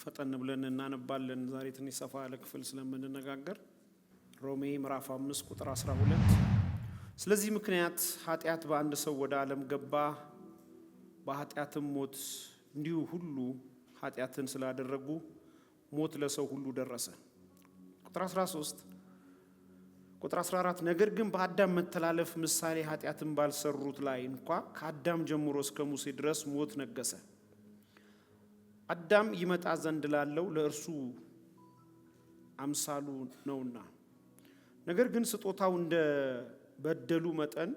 ፈጠን ብለን እናነባለን። ዛሬ ትንሽ ሰፋ ያለ ክፍል ስለምንነጋገር ሮሜ ምዕራፍ 5 ቁጥር 12 ስለዚህ ምክንያት ኃጢአት በአንድ ሰው ወደ ዓለም ገባ፣ በኃጢአትም ሞት፣ እንዲሁ ሁሉ ኃጢአትን ስላደረጉ ሞት ለሰው ሁሉ ደረሰ። ቁጥር 13 ቁጥር 14 ነገር ግን በአዳም መተላለፍ ምሳሌ ኃጢአትን ባልሰሩት ላይ እንኳ ከአዳም ጀምሮ እስከ ሙሴ ድረስ ሞት ነገሰ። አዳም ይመጣ ዘንድ ላለው ለእርሱ አምሳሉ ነውና፣ ነገር ግን ስጦታው እንደ በደሉ መጠን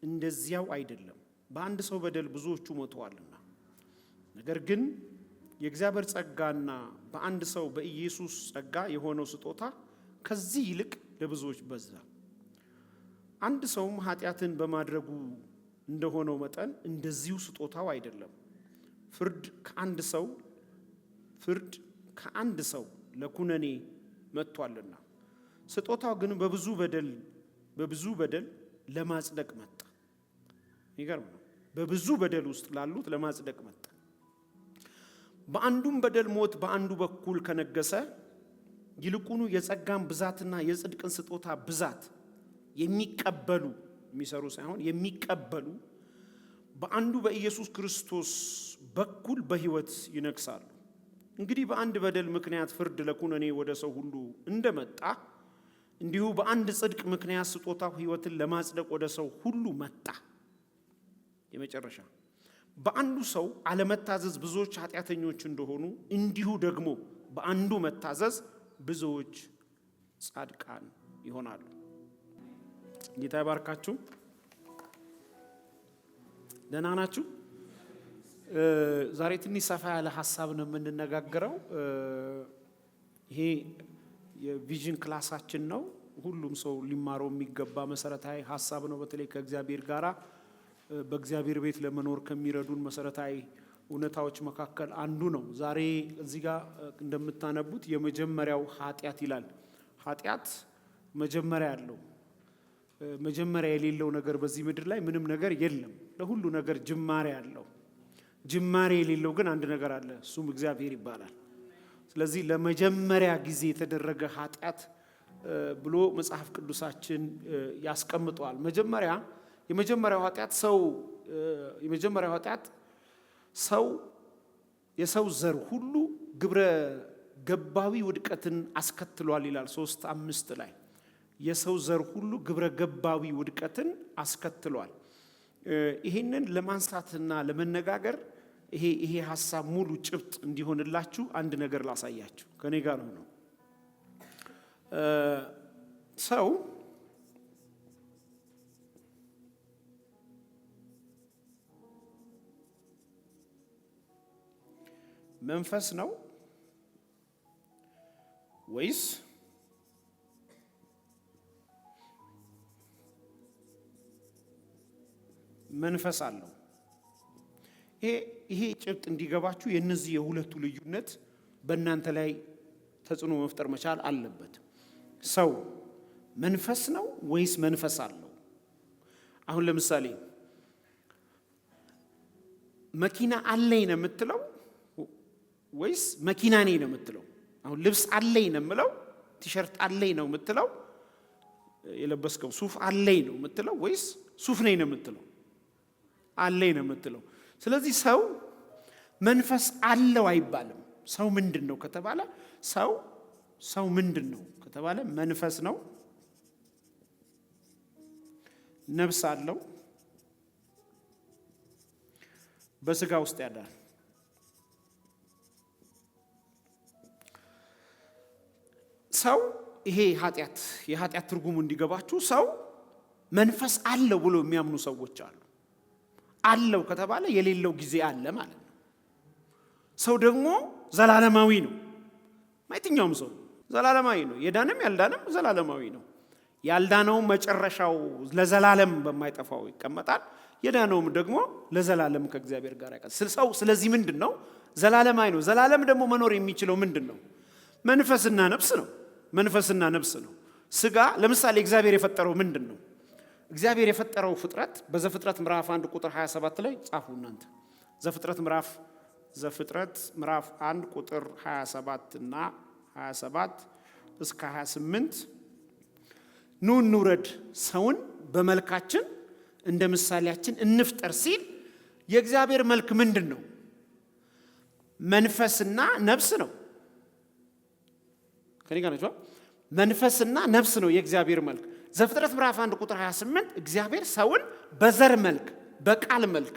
እንደዚያው አይደለም። በአንድ ሰው በደል ብዙዎቹ ሞተዋልና፣ ነገር ግን የእግዚአብሔር ጸጋና በአንድ ሰው በኢየሱስ ጸጋ የሆነው ስጦታ ከዚህ ይልቅ ለብዙዎች በዛ። አንድ ሰውም ኃጢአትን በማድረጉ እንደሆነው መጠን እንደዚሁ ስጦታው አይደለም። ፍርድ ከአንድ ሰው ለኩነኔ መጥቷልና፣ ስጦታው ግን በብዙ በደል ለማጽደቅ መጣ። ይገርም ነው። በብዙ በደል ውስጥ ላሉት ለማጽደቅ መጣ። በአንዱም በደል ሞት በአንዱ በኩል ከነገሰ፣ ይልቁኑ የጸጋን ብዛትና የጽድቅን ስጦታ ብዛት የሚቀበሉ የሚሰሩ ሳይሆን የሚቀበሉ በአንዱ በኢየሱስ ክርስቶስ በኩል በሕይወት ይነግሳሉ። እንግዲህ በአንድ በደል ምክንያት ፍርድ ለኩነኔ ወደ ሰው ሁሉ እንደመጣ፣ እንዲሁ በአንድ ጽድቅ ምክንያት ስጦታው ሕይወትን ለማጽደቅ ወደ ሰው ሁሉ መጣ። የመጨረሻ በአንዱ ሰው አለመታዘዝ ብዙዎች ኃጢአተኞች እንደሆኑ፣ እንዲሁ ደግሞ በአንዱ መታዘዝ ብዙዎች ጻድቃን ይሆናሉ። ጌታ ይባርካችሁ። ደህና ናችሁ? ዛሬ ትንሽ ሰፋ ያለ ሀሳብ ነው የምንነጋገረው። ይሄ የቪዥን ክላሳችን ነው። ሁሉም ሰው ሊማረው የሚገባ መሰረታዊ ሀሳብ ነው። በተለይ ከእግዚአብሔር ጋራ በእግዚአብሔር ቤት ለመኖር ከሚረዱን መሰረታዊ እውነታዎች መካከል አንዱ ነው። ዛሬ እዚህ ጋር እንደምታነቡት የመጀመሪያው ኃጢአት ይላል። ኃጢአት መጀመሪያ ያለው መጀመሪያ የሌለው ነገር በዚህ ምድር ላይ ምንም ነገር የለም። ለሁሉ ነገር ጅማሬ ያለው፣ ጅማሬ የሌለው ግን አንድ ነገር አለ፣ እሱም እግዚአብሔር ይባላል። ስለዚህ ለመጀመሪያ ጊዜ የተደረገ ኃጢአት ብሎ መጽሐፍ ቅዱሳችን ያስቀምጠዋል። የመጀመሪያው ኃጢአት ሰው የሰው ዘር ሁሉ ግብረ ገባዊ ውድቀትን አስከትሏል ይላል 3:5 ላይ። የሰው ዘር ሁሉ ግብረ ገባዊ ውድቀትን አስከትሏል። ይሄንን ለማንሳትና ለመነጋገር ይሄ ሐሳብ ሙሉ ጭብጥ እንዲሆንላችሁ አንድ ነገር ላሳያችሁ። ከኔ ጋር ነው። ሰው መንፈስ ነው ወይስ መንፈስ አለው? ይሄ ጭብጥ እንዲገባችሁ የነዚህ የሁለቱ ልዩነት በእናንተ ላይ ተጽዕኖ መፍጠር መቻል አለበት። ሰው መንፈስ ነው ወይስ መንፈስ አለው? አሁን ለምሳሌ መኪና አለኝ ነው የምትለው ወይስ መኪና ነኝ ነው የምትለው? አሁን ልብስ አለኝ ነው የምለው፣ ቲሸርት አለኝ ነው የምትለው፣ የለበስከው ሱፍ አለኝ ነው የምትለው ወይስ ሱፍ ነኝ ነው የምትለው? አለኝ ነው የምትለው። ስለዚህ ሰው መንፈስ አለው አይባልም። ሰው ምንድን ነው ከተባለ ሰው ምንድን ነው ከተባለ መንፈስ ነው፣ ነፍስ አለው፣ በስጋ ውስጥ ያዳል። ሰው ይሄ የኃጢአት ትርጉሙ እንዲገባችሁ ሰው መንፈስ አለው ብሎ የሚያምኑ ሰዎች አሉ። አለው ከተባለ የሌለው ጊዜ አለ ማለት ነው። ሰው ደግሞ ዘላለማዊ ነው። የትኛውም ሰው ዘላለማዊ ነው። የዳነም ያልዳነም ዘላለማዊ ነው። ያልዳነውም መጨረሻው ለዘላለም በማይጠፋው ይቀመጣል። የዳነውም ደግሞ ለዘላለም ከእግዚአብሔር ጋር ያቀል ሰው። ስለዚህ ምንድን ነው? ዘላለማዊ ነው። ዘላለም ደግሞ መኖር የሚችለው ምንድን ነው? መንፈስና ነፍስ ነው። መንፈስና ነፍስ ነው። ስጋ ለምሳሌ እግዚአብሔር የፈጠረው ምንድን ነው? እግዚአብሔር የፈጠረው ፍጥረት በዘፍጥረት ምዕራፍ 1 ቁጥር 27 ላይ ጻፉ እናንተ። ዘፍጥረት ምዕራፍ ዘፍጥረት ምዕራፍ 1 ቁጥር 27 እና 27 እስከ 28 ኑ እንውረድ ሰውን በመልካችን እንደ ምሳሌያችን እንፍጠር ሲል የእግዚአብሔር መልክ ምንድነው? መንፈስና ነፍስ ነው። ከኔ ጋር ነው። መንፈስና ነፍስ ነው የእግዚአብሔር መልክ። ዘፍጥረት ምዕራፍ 1 ቁጥር 28 እግዚአብሔር ሰውን በዘር መልክ፣ በቃል መልክ፣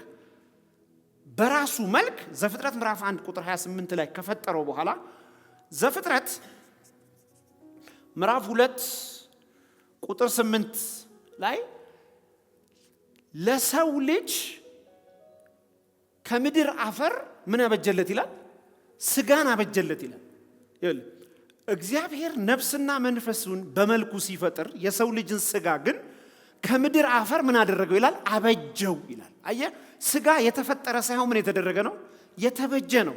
በራሱ መልክ ዘፍጥረት ምዕራፍ 1 ቁጥር 28 ላይ ከፈጠረው በኋላ ዘፍጥረት ምዕራፍ 2 ቁጥር 8 ላይ ለሰው ልጅ ከምድር አፈር ምን አበጀለት ይላል? ስጋን አበጀለት ይላል። ይላል እግዚአብሔር ነፍስና መንፈሱን በመልኩ ሲፈጥር የሰው ልጅን ስጋ ግን ከምድር አፈር ምን አደረገው ይላል? አበጀው ይላል። አየ ስጋ የተፈጠረ ሳይሆን ምን የተደረገ ነው? የተበጀ ነው።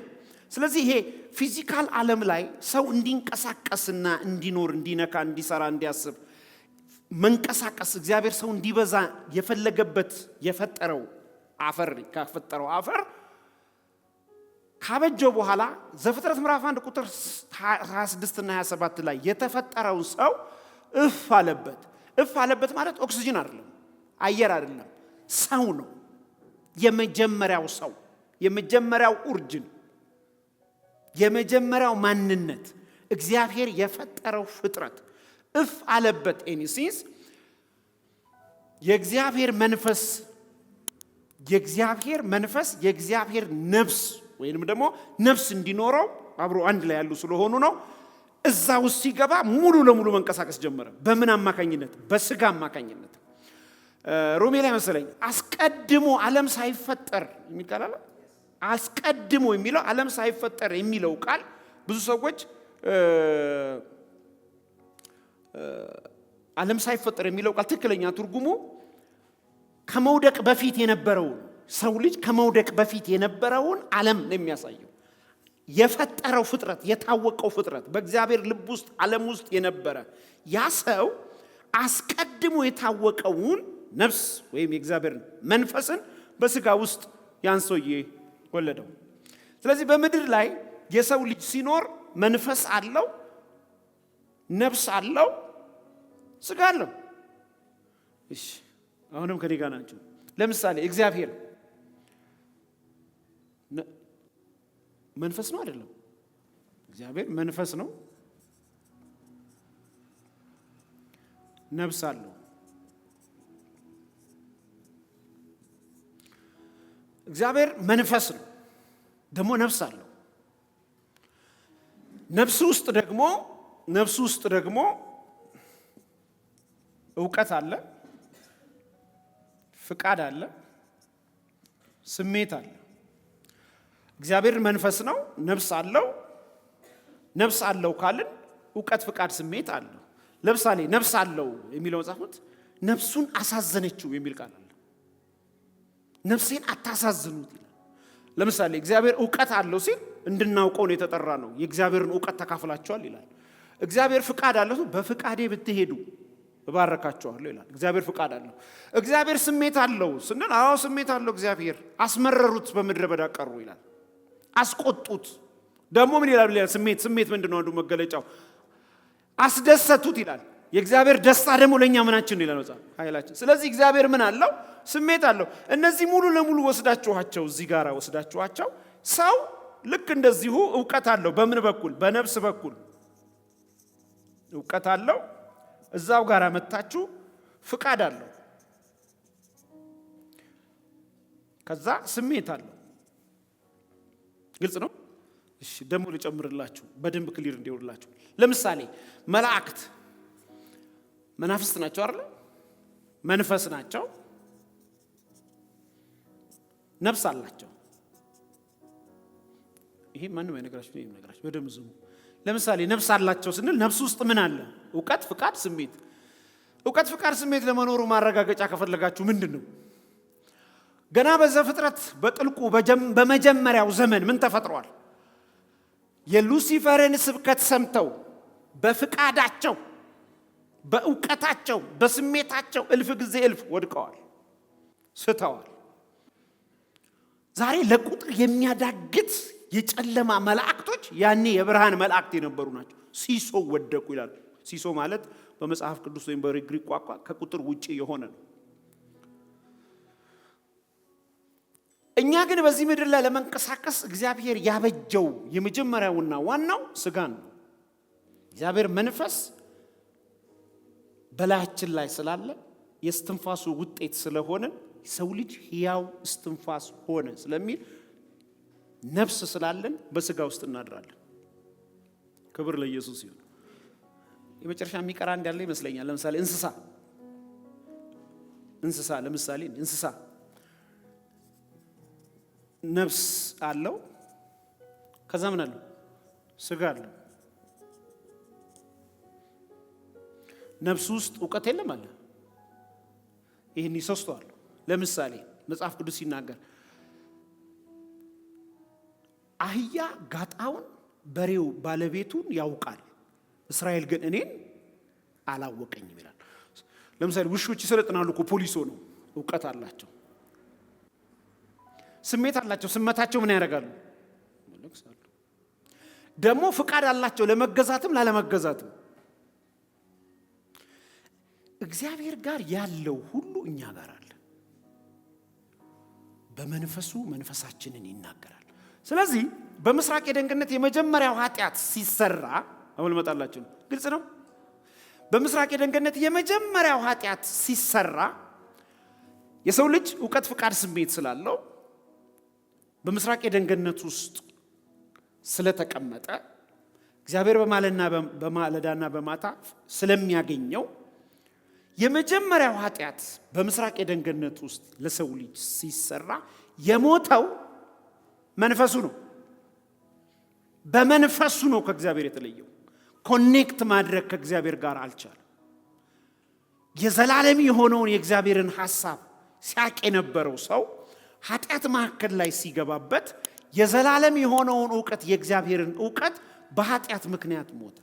ስለዚህ ይሄ ፊዚካል ዓለም ላይ ሰው እንዲንቀሳቀስና እንዲኖር፣ እንዲነካ፣ እንዲሰራ፣ እንዲያስብ መንቀሳቀስ እግዚአብሔር ሰው እንዲበዛ የፈለገበት የፈጠረው አፈር ከፈጠረው አፈር ካበጀው በኋላ ዘፍጥረት ምዕራፍ 1 ቁጥር 26 እና 27 ላይ የተፈጠረው ሰው እፍ አለበት። እፍ አለበት ማለት ኦክሲጅን አይደለም፣ አየር አይደለም፣ ሰው ነው። የመጀመሪያው ሰው፣ የመጀመሪያው ኦሪጅን፣ የመጀመሪያው ማንነት እግዚአብሔር የፈጠረው ፍጥረት እፍ አለበት። ኤኒሲንስ የእግዚአብሔር መንፈስ የእግዚአብሔር ነፍስ ወይንም ደግሞ ነፍስ እንዲኖረው አብሮ አንድ ላይ ያሉ ስለሆኑ ነው። እዛ ውስጥ ሲገባ ሙሉ ለሙሉ መንቀሳቀስ ጀመረ። በምን አማካኝነት? በስጋ አማካኝነት። ሮሜ ላይ መሰለኝ አስቀድሞ ዓለም ሳይፈጠር የሚል ቃል አለ። አስቀድሞ የሚለው ዓለም ሳይፈጠር የሚለው ቃል ብዙ ሰዎች ዓለም ሳይፈጠር የሚለው ቃል ትክክለኛ ትርጉሙ ከመውደቅ በፊት የነበረውን ሰው ልጅ ከመውደቅ በፊት የነበረውን ዓለም ነው የሚያሳየው። የፈጠረው ፍጥረት፣ የታወቀው ፍጥረት በእግዚአብሔር ልብ ውስጥ ዓለም ውስጥ የነበረ ያ ሰው አስቀድሞ የታወቀውን ነፍስ ወይም የእግዚአብሔር መንፈስን በስጋ ውስጥ ያን ሰውዬ ወለደው። ስለዚህ በምድር ላይ የሰው ልጅ ሲኖር መንፈስ አለው፣ ነፍስ አለው፣ ስጋ አለው። እሺ አሁንም ከኔ ጋር ናቸው። ለምሳሌ እግዚአብሔር መንፈስ ነው አይደለም? እግዚአብሔር መንፈስ ነው፣ ነፍስ አለው። እግዚአብሔር መንፈስ ነው፣ ደግሞ ነፍስ አለው። ነፍስ ውስጥ ደግሞ ዕውቀት አለ፣ ፍቃድ አለ፣ ስሜት አለ። እግዚአብሔር መንፈስ ነው፣ ነፍስ አለው ካልን ዕውቀት፣ ፍቃድ፣ ስሜት አለው። ለምሳሌ ነፍስ አለው የሚለው መጽሐፍ ነፍሱን አሳዘነችው የሚል ቃል አለ። ነፍሴን አታሳዝኑት ይላል። ለምሳሌ እግዚአብሔር ዕውቀት አለው ሲል እንድናውቀው ነው የተጠራ ነው። የእግዚአብሔርን ዕውቀት ተካፍላችኋል ይላል። እግዚአብሔር ፍቃድ አለው፣ በፍቃዴ ብትሄዱ እባረካችኋለሁ ይላል። እግዚአብሔር ፍቃድ አለው። እግዚአብሔር ስሜት አለው ስንል አዎ ስሜት አለው እግዚአብሔር። አስመረሩት፣ በምድረ በዳ ቀሩ ይላል። አስቆጡት። ደግሞ ምን ይላል? ስሜት ምንድነው? አንዱ መገለጫው አስደሰቱት ይላል። የእግዚአብሔር ደስታ ደግሞ ለኛ ምናችን ነው ይላል መጽሐፍ፣ ኃይላችን። ስለዚህ እግዚአብሔር ምን አለው? ስሜት አለው። እነዚህ ሙሉ ለሙሉ ወስዳችኋቸው እዚህ ጋር ወስዳችኋቸው ሰው ልክ እንደዚሁ ዕውቀት አለው። በምን በኩል? በነፍስ በኩል ዕውቀት አለው። እዛው ጋር መታችሁ ፍቃድ አለው። ከዛ ስሜት አለው። ግልጽ ነው? እሺ ደግሞ ልጨምርላችሁ በደንብ ክሊር እንዲሆንላችሁ። ለምሳሌ መላእክት መናፍስት ናቸው አይደል? መንፈስ ናቸው፣ ነፍስ አላቸው። ይሄ ማንም አይነግራችሁ ነው የሚነግራችሁ። በደንብ ዝሙ። ለምሳሌ ነፍስ አላቸው ስንል ነፍስ ውስጥ ምን አለ? ዕውቀት፣ ፍቃድ፣ ስሜት። ዕውቀት፣ ፍቃድ፣ ስሜት ለመኖሩ ማረጋገጫ ከፈለጋችሁ ምንድነው? ገና በዘፍጥረት በጥልቁ በመጀመሪያው ዘመን ምን ተፈጥሯል? የሉሲፈርን ስብከት ሰምተው በፍቃዳቸው፣ በዕውቀታቸው፣ በስሜታቸው እልፍ ጊዜ እልፍ ወድቀዋል፣ ስተዋል። ዛሬ ለቁጥር የሚያዳግት የጨለማ መላእክቶች ያኔ የብርሃን መላእክት የነበሩ ናቸው። ሲሶ ወደቁ ይላል። ሲሶ ማለት በመጽሐፍ ቅዱስ ወይም በግሪክ ቋንቋ ከቁጥር ውጪ የሆነ ነው። እኛ ግን በዚህ ምድር ላይ ለመንቀሳቀስ እግዚአብሔር ያበጀው የመጀመሪያውና ዋናው ስጋን ነው። እግዚአብሔር መንፈስ በላያችን ላይ ስላለ የስትንፋሱ ውጤት ስለሆነ ሰው ልጅ ሕያው እስትንፋስ ሆነ ስለሚል ነፍስ ስላለን በስጋ ውስጥ እናድራለን። ክብር ለኢየሱስ ይሁን። የመጨረሻ የሚቀራ እንዳለ ይመስለኛል። ለምሳሌ እንስሳ ነፍስ አለው። ከዛ ምን አለው? ስጋ አለው። ነፍስ ውስጥ እውቀት የለም አለ። ይህን ይሰስተዋል። ለምሳሌ መጽሐፍ ቅዱስ ሲናገር አህያ ጋጣውን በሬው ባለቤቱን ያውቃል፣ እስራኤል ግን እኔን አላወቀኝም ይላል። ለምሳሌ ውሾች ይሰለጥናሉ እኮ ፖሊሶ ነው። እውቀት አላቸው፣ ስሜት አላቸው። ስሜታቸው ምን ያደርጋሉ? ይለቅሳሉ። ደግሞ ፍቃድ አላቸው ለመገዛትም ላለመገዛትም። እግዚአብሔር ጋር ያለው ሁሉ እኛ ጋር አለ። በመንፈሱ መንፈሳችንን ይናገራል። ስለዚህ በምስራቅ ኤደን ገነት የመጀመሪያው ኃጢአት ሲሰራ አሁን መጣላችሁ ነው። ግልጽ ነው። በምስራቅ ኤደን ገነት የመጀመሪያው ኃጢአት ሲሰራ የሰው ልጅ እውቀት፣ ፍቃድ፣ ስሜት ስላለው በምስራቅ ኤደን ገነት ውስጥ ስለተቀመጠ እግዚአብሔር በማለዳና በማታ ስለሚያገኘው የመጀመሪያው ኃጢአት በምስራቅ ኤደን ገነት ውስጥ ለሰው ልጅ ሲሰራ የሞተው መንፈሱ ነው። በመንፈሱ ነው ከእግዚአብሔር የተለየው። ኮኔክት ማድረግ ከእግዚአብሔር ጋር አልቻለም። የዘላለም የሆነውን የእግዚአብሔርን ሐሳብ ሲያቅ የነበረው ሰው ኃጢአት መካከል ላይ ሲገባበት የዘላለም የሆነውን ዕውቀት፣ የእግዚአብሔርን ዕውቀት በኃጢአት ምክንያት ሞተ።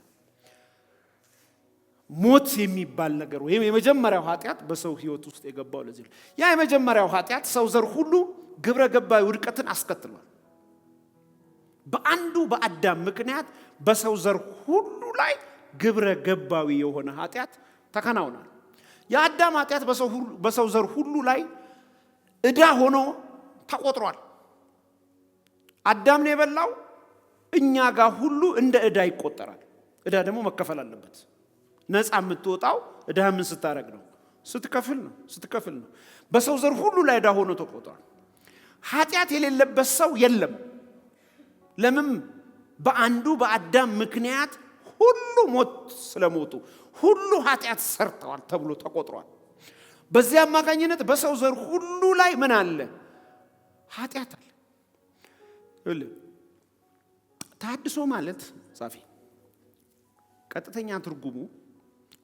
ሞት የሚባል ነገር ወይም የመጀመሪያው ኃጢአት በሰው ሕይወት ውስጥ የገባው ለዚህ ነው። ያ የመጀመሪያው ኃጢአት ሰው ዘር ሁሉ ግብረ ገባዊ ውድቀትን አስከትሏል። በአንዱ በአዳም ምክንያት በሰው ዘር ሁሉ ላይ ግብረ ገባዊ የሆነ ኃጢአት ተከናውኗል። የአዳም ኃጢአት በሰው ዘር ሁሉ ላይ ዕዳ ሆኖ ተቆጥሯል። አዳም ነው የበላው፣ እኛ ጋር ሁሉ እንደ ዕዳ ይቆጠራል። ዕዳ ደግሞ መከፈል አለበት። ነፃ የምትወጣው ዕዳ ምን ስታረግ ነው? ስትከፍል ነው። በሰው ዘር ሁሉ ላይ ዕዳ ሆኖ ተቆጥሯል። ኃጢአት የሌለበት ሰው የለም። ለምን? በአንዱ በአዳም ምክንያት ሁሉ ሞት ስለሞቱ ሁሉ ኃጢአት ሰርተዋል ተብሎ ተቆጥሯል። በዚህ አማካኝነት በሰው ዘር ሁሉ ላይ ምን አለ? ኃጢአት አለ። ተሐድሶ ማለት ጻፊ ቀጥተኛ ትርጉሙ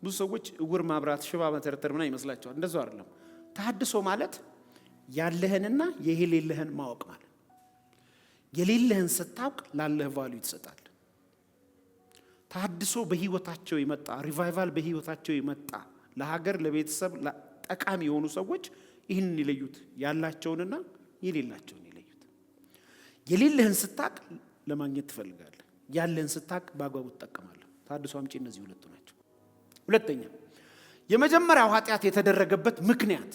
ብዙ ሰዎች እውር ማብራት፣ ሽባ መተርተር ምናምን ይመስላቸዋል። እንደዛው አይደለም። ተሐድሶ ማለት ያለህንና የሌለህን ማወቅ ማለት። የሌለህን ስታውቅ ላለህ ቫልዩ ትሰጣል። ተሐድሶ በህይወታቸው የመጣ ሪቫይቫል በህይወታቸው የመጣ ለሀገር ለቤተሰብ ጠቃሚ የሆኑ ሰዎች ይህንን ይለዩት፣ ያላቸውንና የሌላቸውን ይለዩት። የሌለህን ስታውቅ ለማግኘት ትፈልጋለህ፣ ያለህን ስታውቅ በአግባቡ ትጠቀማለህ። ተሐድሶ አምጪ እነዚህ ሁለቱ ናቸው። ሁለተኛ የመጀመሪያው ኃጢአት የተደረገበት ምክንያት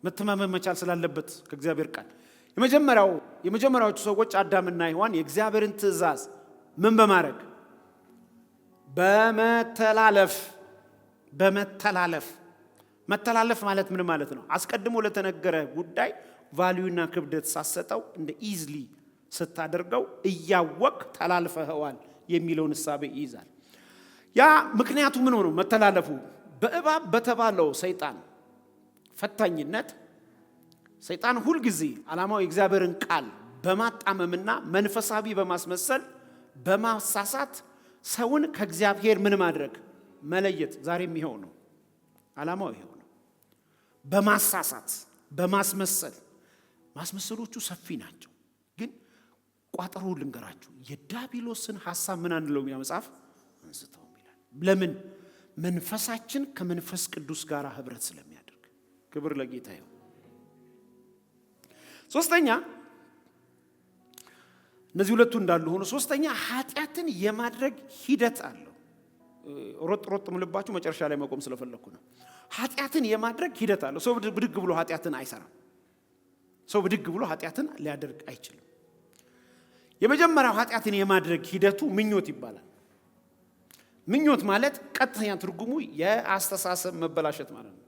መተማመን መቻል ስላለበት ከእግዚአብሔር ቃል የመጀመሪያዎቹ ሰዎች አዳምና ሔዋን የእግዚአብሔርን ትእዛዝ ምን በማድረግ መተላለፍ ማለት ምን ማለት ነው? አስቀድሞ ለተነገረ ጉዳይ ቫልዩና ክብደት ሳሰጠው እንደ ኢዝሊ ስታደርገው እያወቅ ተላልፈዋል የሚለውን እሳቤ ይይዛል። ያ ምክንያቱ ምን ሆኖ መተላለፉ በእባብ በተባለው ሰይጣን ፈታኝነት ሰይጣን ሁልጊዜ ዓላማው የእግዚአብሔርን ቃል በማጣመምና መንፈሳዊ በማስመሰል በማሳሳት ሰውን ከእግዚአብሔር ምን ማድረግ መለየት። ዛሬም ይሄው ነው ዓላማው፣ ይሄው ነው። በማሳሳት በማስመሰል ማስመሰሎቹ ሰፊ ናቸው። ግን ቋጠሮ ልንገራችሁ፣ የዲያብሎስን ሐሳብ ምን አንለው ያ መጽሐፍ አንስተው ይላል። ለምን? መንፈሳችን ከመንፈስ ቅዱስ ጋር ህብረት ስለሚያደርግ። ክብር ለጌታ ይሁን። ሶስተኛ እነዚህ ሁለቱ እንዳሉ ሆኖ ሶስተኛ ኃጢአትን የማድረግ ሂደት አለው። ሮጥ ምልባችሁ መጨረሻ ላይ መቆም ስለፈለኩ ነው። ኃጢአትን የማድረግ ሂደት አለው። ሰው ብድግ ብሎ ኃጢአትን አይሰራም። ሰው ብድግ ብሎ ኃጢአትን ሊያደርግ አይችልም። የመጀመሪያው ኃጢአትን የማድረግ ሂደቱ ምኞት ይባላል። ምኞት ማለት ቀጥተኛ ትርጉሙ የአስተሳሰብ መበላሸት ማለት ነው።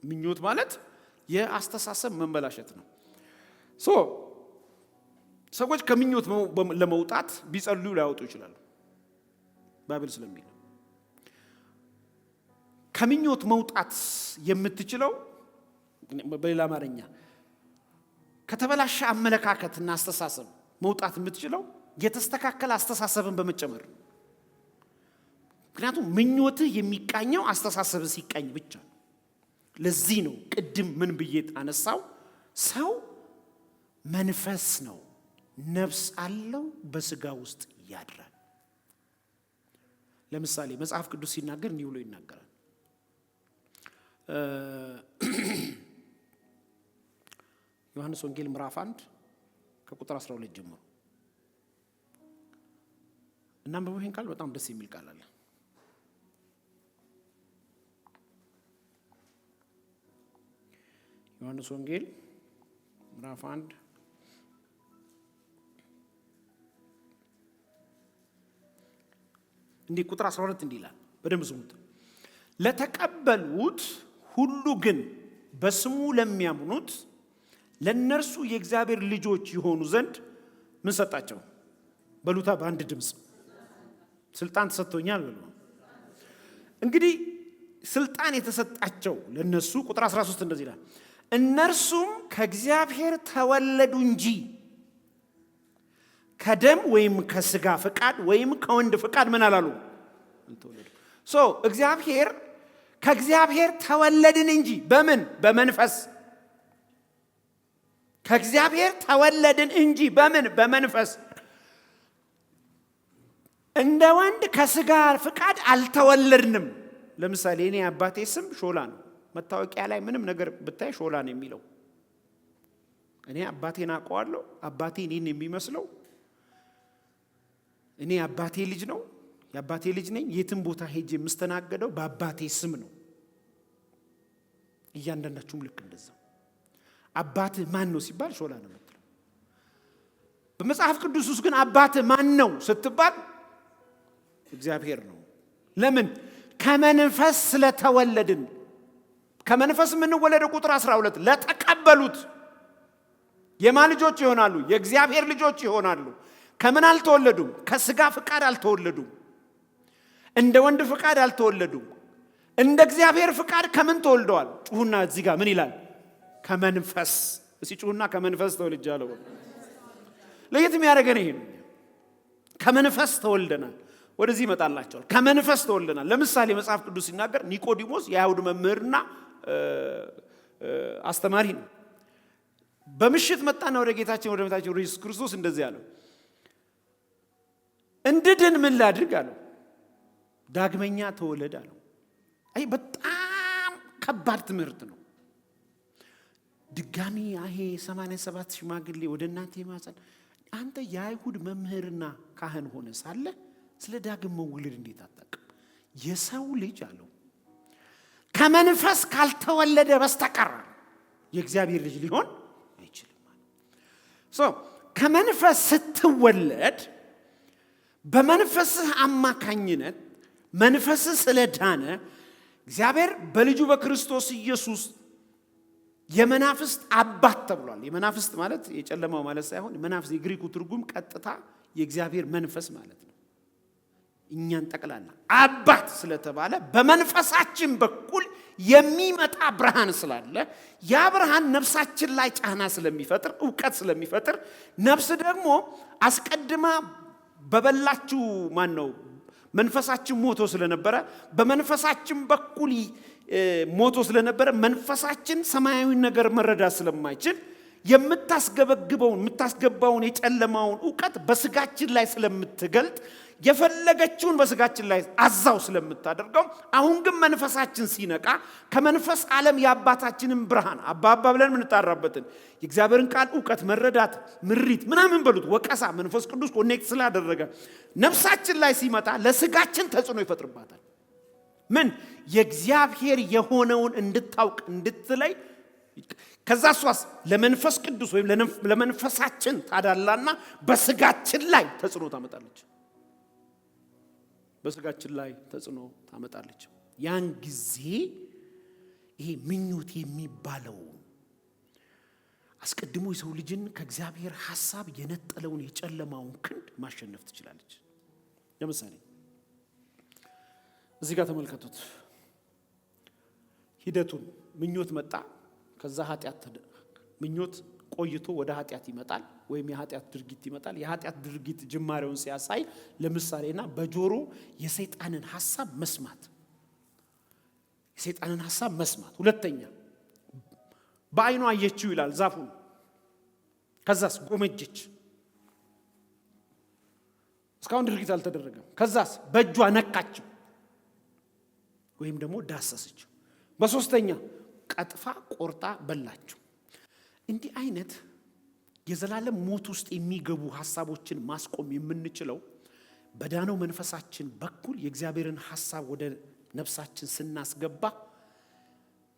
ምኞት ማለት የአስተሳሰብ መበላሸት ነው። ሰዎች ከምኞት ለመውጣት ቢጸልዩ ሊያወጡ ይችላሉ። ባይብል ስለሚል ከምኞት መውጣት የምትችለው በሌላ አማርኛ ከተበላሸ አመለካከትና አስተሳሰብ መውጣት የምትችለው የተስተካከለ አስተሳሰብን በመጨመር ነው። ምክንያቱም ምኞትህ የሚቃኘው አስተሳሰብ ሲቃኝ ብቻ ነው። ለዚህ ነው ቅድም ምን ብዬ አነሳው? ሰው መንፈስ ነው፣ ነፍስ አለው፣ በስጋ ውስጥ ያድራል። ለምሳሌ መጽሐፍ ቅዱስ ሲናገር እንዲህ ብሎ ይናገራል። ዮሐንስ ወንጌል ምዕራፍ 1 ከቁጥር 12 ጀምሮ እናም በመሆን ቃል በጣም ደስ የሚል ቃል አለ። ዮሐንስ ወንጌል ምዕራፍ 1 እንዲህ ቁጥር 12 እንዲህ ይላል። በደንብ ስሙት። ለተቀበሉት ሁሉ ግን በስሙ ለሚያምኑት ለነርሱ የእግዚአብሔር ልጆች ይሆኑ ዘንድ ምን ሰጣቸው? በሉታ በአንድ ድምፅ ስልጣን ተሰጥቶኛል ብሎ። እንግዲህ ስልጣን የተሰጣቸው ለነሱ ቁጥር 13 እንደዚህ ይላል። እነርሱም ከእግዚአብሔር ተወለዱ እንጂ ከደም ወይም ከስጋ ፍቃድ ወይም ከወንድ ፍቃድ ምን አላሉ? እግዚአብሔር ከእግዚአብሔር ተወለድን እንጂ በምን? በመንፈስ። ከእግዚአብሔር ተወለድን እንጂ በምን? በመንፈስ። እንደ ወንድ ከስጋ ፍቃድ አልተወለድንም። ለምሳሌ እኔ አባቴ ስም ሾላ ነው። መታወቂያ ላይ ምንም ነገር ብታይ ሾላ ነው የሚለው። እኔ አባቴን አውቀዋለሁ። አባቴ እኔን የሚመስለው እኔ አባቴ ልጅ ነው። የአባቴ ልጅ ነኝ። የትም ቦታ ሄጄ የምስተናገደው በአባቴ ስም ነው። እያንዳንዳችሁም ልክ እንደዛ። አባትህ ማን ነው ሲባል ሾላ ነው የምትለው። በመጽሐፍ ቅዱስ ውስጥ ግን አባትህ ማን ነው ስትባል እግዚአብሔር ነው። ለምን? ከመንፈስ ስለተወለድን። ከመንፈስ የምንወለደው ቁጥር 12 ለተቀበሉት የማን ልጆች ይሆናሉ? የእግዚአብሔር ልጆች ይሆናሉ። ከምን አልተወለዱም? ከስጋ ፍቃድ አልተወለዱም። እንደ ወንድ ፍቃድ አልተወለዱም። እንደ እግዚአብሔር ፍቃድ ከምን ተወልደዋል? ጩሁና እዚህ ጋር ምን ይላል? ከመንፈስ። እስቲ ጩሁና ከመንፈስ ተወልጃለሁ። ለየት የሚያደርገን ይሄ ነው። ከመንፈስ ተወልደናል። ወደዚህ ይመጣላቸዋል። ከመንፈስ ተወልደናል። ለምሳሌ መጽሐፍ ቅዱስ ሲናገር ኒቆዲሞስ የአይሁድ መምህርና አስተማሪ ነው። በምሽት መጣና ወደ ጌታችን ወደ መድኃኒታችን ወደ ኢየሱስ ክርስቶስ እንደዚህ አለው፣ እንድድን ምን ላድርግ አለው። ዳግመኛ ተወለድ አለው። አይ በጣም ከባድ ትምህርት ነው። ድጋሚ ይሄ 87 ሽማግሌ ወደ እናንተ ማጸን፣ አንተ የአይሁድ መምህርና ካህን ሆነ ሳለ ስለ ዳግም መወለድ እንዴት አታውቅም? የሰው ልጅ አለው ከመንፈስ ካልተወለደ በስተቀር የእግዚአብሔር ልጅ ሊሆን አይችልም ማለት። ከመንፈስ ስትወለድ በመንፈስህ አማካኝነት መንፈስህ ስለዳነ እግዚአብሔር በልጁ በክርስቶስ ኢየሱስ የመናፍስት አባት ተብሏል። የመናፍስት ማለት የጨለማው ማለት ሳይሆን የመናፍስት የግሪኩ ትርጉም ቀጥታ የእግዚአብሔር መንፈስ ማለት ነው። እኛን ጠቅላላ አባት ስለተባለ በመንፈሳችን በኩል የሚመጣ ብርሃን ስላለ ያ ብርሃን ነፍሳችን ላይ ጫና ስለሚፈጥር ዕውቀት ስለሚፈጥር ነፍስ ደግሞ አስቀድማ በበላችሁ ማን ነው መንፈሳችን ሞቶ ስለነበረ በመንፈሳችን በኩል ሞቶ ስለነበረ መንፈሳችን ሰማያዊ ነገር መረዳት ስለማይችል የምታስገባውን የጨለማውን ዕውቀት በስጋችን ላይ ስለምትገልጥ የፈለገችውን በስጋችን ላይ አዛው ስለምታደርገው አሁን ግን መንፈሳችን ሲነቃ ከመንፈስ ዓለም የአባታችንን ብርሃን አባባ ብለን ምንጣራበትን የእግዚአብሔርን ቃል ዕውቀት መረዳት ምሪት ምናምን በሉት ወቀሳ መንፈስ ቅዱስ ኮኔክት ስላደረገ ነፍሳችን ላይ ሲመጣ ለስጋችን ተጽዕኖ ይፈጥርባታል። ምን የእግዚአብሔር የሆነውን እንድታውቅ እንድትለይ ከዛ ሷስ ለመንፈስ ቅዱስ ወይም ለመንፈሳችን ታዳላና በስጋችን ላይ ተጽዕኖ ታመጣለች። በስጋችን ላይ ተጽዕኖ ታመጣለች። ያን ጊዜ ይሄ ምኞት የሚባለው አስቀድሞ የሰው ልጅን ከእግዚአብሔር ሐሳብ የነጠለውን የጨለማውን ክንድ ማሸነፍ ትችላለች። ለምሳሌ እዚህ ጋር ተመልከቱት ሂደቱን። ምኞት መጣ፣ ከዛ ኃጢአት ምኞት ቆይቶ ወደ ኃጢአት ይመጣል ወይም የኃጢአት ድርጊት ይመጣል። የኃጢአት ድርጊት ጅማሬውን ሲያሳይ ለምሳሌና በጆሮ የሰይጣንን ሐሳብ መስማት፣ የሰይጣንን ሐሳብ መስማት። ሁለተኛ በዓይኗ አየችው ይላል ዛፉን። ከዛስ ጎመጀች። እስካሁን ድርጊት አልተደረገም። ከዛስ በእጇ ነካችው ወይም ደግሞ ዳሰሰችው። በሶስተኛ ቀጥፋ ቆርጣ በላችው። እንዲህ አይነት የዘላለም ሞት ውስጥ የሚገቡ ሐሳቦችን ማስቆም የምንችለው በዳነው መንፈሳችን በኩል የእግዚአብሔርን ሐሳብ ወደ ነፍሳችን ስናስገባ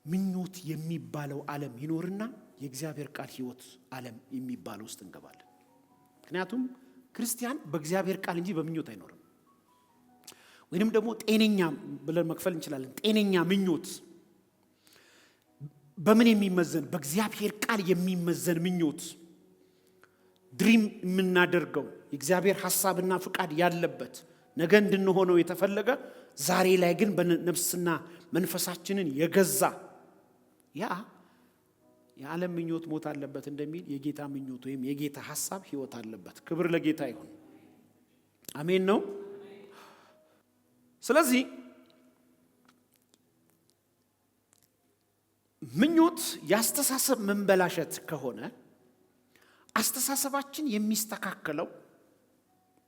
ምኞት የሚባለው ዓለም ይኖርና የእግዚአብሔር ቃል ሕይወት ዓለም የሚባለው ውስጥ እንገባለን። ምክንያቱም ክርስቲያን በእግዚአብሔር ቃል እንጂ በምኞት አይኖርም። ወይንም ደግሞ ጤነኛ ብለን መክፈል እንችላለን። ጤነኛ ምኞት በምን የሚመዘን? በእግዚአብሔር ቃል የሚመዘን ምኞት፣ ድሪም የምናደርገው የእግዚአብሔር ሐሳብና ፍቃድ ያለበት ነገ እንድንሆነው የተፈለገ ዛሬ ላይ ግን በነፍስና መንፈሳችንን የገዛ ያ የዓለም ምኞት ሞት አለበት እንደሚል የጌታ ምኞት ወይም የጌታ ሐሳብ ሕይወት አለበት። ክብር ለጌታ ይሁን። አሜን ነው። ስለዚህ ምኞት ያስተሳሰብ መንበላሸት ከሆነ አስተሳሰባችን የሚስተካከለው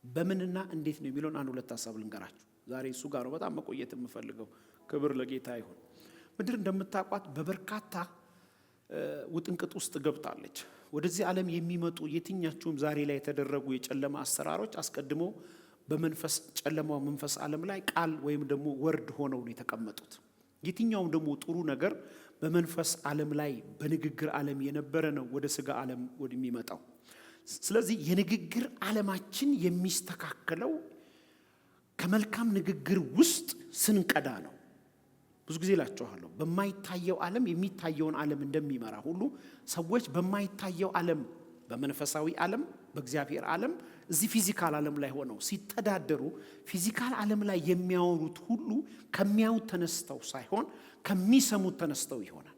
በምንና እንዴት ነው የሚለውን አንድ ሁለት ሐሳብ ልንገራችሁ። ዛሬ እሱ ጋር ነው በጣም መቆየት የምፈልገው። ክብር ለጌታ ይሁን። ምድር እንደምታውቋት በበርካታ ውጥንቅጥ ውስጥ ገብታለች። ወደዚህ ዓለም የሚመጡ የትኛቸውም ዛሬ ላይ የተደረጉ የጨለማ አሰራሮች አስቀድሞ በመንፈስ ጨለማው መንፈስ ዓለም ላይ ቃል ወይም ደግሞ ወርድ ሆነው ነው የተቀመጡት። የትኛውም ደግሞ ጥሩ ነገር በመንፈስ ዓለም ላይ በንግግር ዓለም የነበረ ነው ወደ ስጋ ዓለም ወደሚመጣው። ስለዚህ የንግግር ዓለማችን የሚስተካከለው ከመልካም ንግግር ውስጥ ስንቀዳ ነው። ብዙ ጊዜ እላችኋለሁ በማይታየው ዓለም የሚታየውን ዓለም እንደሚመራ ሁሉ ሰዎች በማይታየው ዓለም በመንፈሳዊ ዓለም በእግዚአብሔር ዓለም እዚህ ፊዚካል ዓለም ላይ ሆነው ሲተዳደሩ ፊዚካል ዓለም ላይ የሚያወሩት ሁሉ ከሚያዩት ተነስተው ሳይሆን ከሚሰሙት ተነስተው ይሆናል።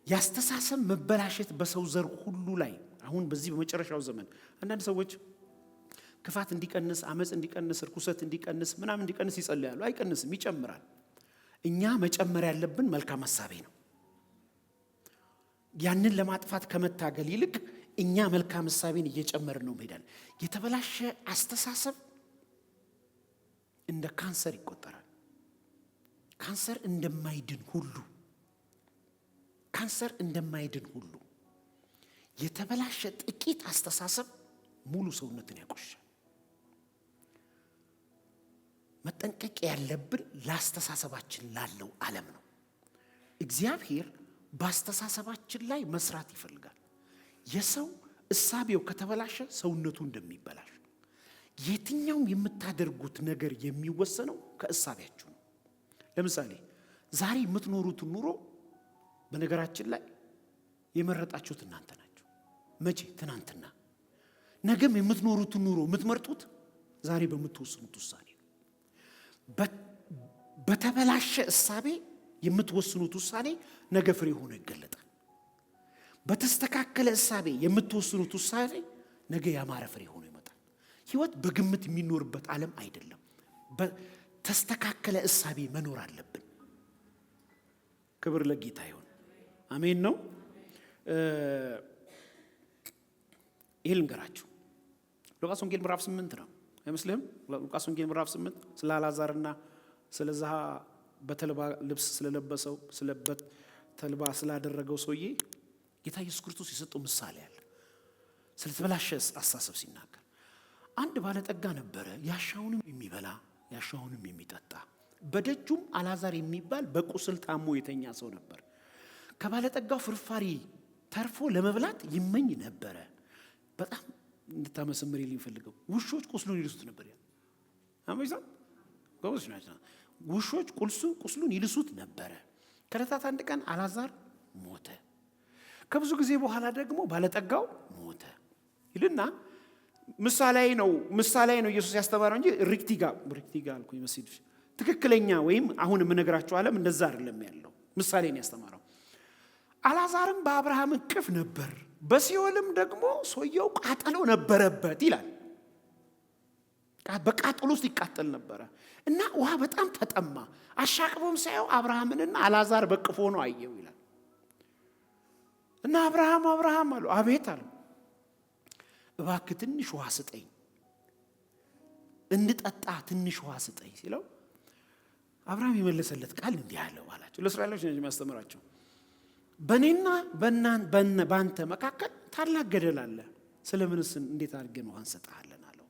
ያስተሳሰብ መበላሸት በሰው ዘር ሁሉ ላይ አሁን በዚህ በመጨረሻው ዘመን አንዳንድ ሰዎች ክፋት እንዲቀንስ፣ አመጽ እንዲቀንስ፣ ርኩሰት እንዲቀንስ ምናምን እንዲቀንስ ይጸልያሉ። አይቀንስም፣ ይጨምራል። እኛ መጨመር ያለብን መልካም ሐሳቤ ነው። ያንን ለማጥፋት ከመታገል ይልቅ እኛ መልካም ሐሳቤን እየጨመርን ነው መሄዳለን። የተበላሸ አስተሳሰብ እንደ ካንሰር ይቆጠራል። ካንሰር እንደማይድን ሁሉ የተበላሸ ጥቂት አስተሳሰብ ሙሉ ሰውነትን ያቆሻል። መጠንቀቅ ያለብን ለአስተሳሰባችን ላለው ዓለም ነው። እግዚአብሔር በአስተሳሰባችን ላይ መስራት ይፈልጋል። የሰው እሳቤው ከተበላሸ ሰውነቱ እንደሚበላሽ። የትኛውም የምታደርጉት ነገር የሚወሰነው ከእሳቤያችሁ ነው። ለምሳሌ ዛሬ የምትኖሩት ኑሮ በነገራችን ላይ የመረጣችሁት እናንተ ናችሁ። መቼ? ትናንትና። ነገም የምትኖሩት ኑሮ የምትመርጡት ዛሬ በምትወስኑት ውሳኔ ነው። በተበላሸ እሳቤ የምትወስኑት ውሳኔ ነገ ፍሬ ሆኖ ይገለጣል። በተስተካከለ እሳቤ የምትወስኑት ውሳኔ ነገ ያማረ ፍሬ ሆኖ ይመጣል። ሕይወት በግምት የሚኖርበት ዓለም አይደለም። በተስተካከለ እሳቤ መኖር አለብን። ክብር ለጌታ ይሁን። አሜን ነው። ይሄ ልንገራችሁ። ሉቃስ ወንጌል ምዕራፍ 8 ነው አይመስልህም? ሉቃስ ወንጌል ምዕራፍ 8 ስለ አልዓዛርና ስለዛ በተልባ ልብስ ስለለበሰው ስለበት ተልባ ስላደረገው ሰውዬ ጌታ ኢየሱስ ክርስቶስ የሰጠው ምሳሌ አለ። ስለተበላሸ አስተሳሰብ ሲናገር አንድ ባለጠጋ ነበረ፣ ያሻውንም የሚበላ ያሻውንም የሚጠጣ። በደጁም አልዓዛር የሚባል በቁስል ታሞ የተኛ ሰው ነበር። ከባለጠጋው ፍርፋሪ ተርፎ ለመብላት ይመኝ ነበረ። በጣም እንድታመሰምር የሚፈልገው ውሾች ቁስሉን ይልሱት ነበር። ውሾች ቁስሉን ይልሱት ነበረ። ከዕለታት አንድ ቀን አልዓዛር ሞተ። ከብዙ ጊዜ በኋላ ደግሞ ባለጠጋው ሞተ ይልና ምሳሌ ነው ኢየሱስ ያስተማረው እንጂ ሪክቲጋ አልኩኝ መስጊድ ትክክለኛ ወይም አሁን የምነግራችሁ ዓለም እንደዛ አይደለም ያለው። ምሳሌ ነው ያስተማረው። አልዓዛርም በአብርሃም እቅፍ ነበር፣ በሲኦልም ደግሞ ሰውየው ቃጠሎ ነበረበት ይላል። በቃጠሎ ውስጥ ይቃጠል ነበረ እና ውሃ በጣም ተጠማ። አሻቅቦም ሳየው አብርሃምንና አልዓዛር በቅፎ ነው አየው ይላል። እና አብርሃም አለው። አቤት አለው። እባክህ ትንሽ ውሃ ስጠኝ እንድጠጣ ትንሽ ውሃ ስጠኝ ሲለው አብርሃም የመለሰለት ቃል እንዲህ አለው አላቸው። ለእስራኤሎች ነው የሚያስተምራቸው። በእኔና በአንተ መካከል ታላቅ ገደል አለ፣ ስለምንስ እንዴት አድርገን ውሃ እንሰጥሃለን አለው።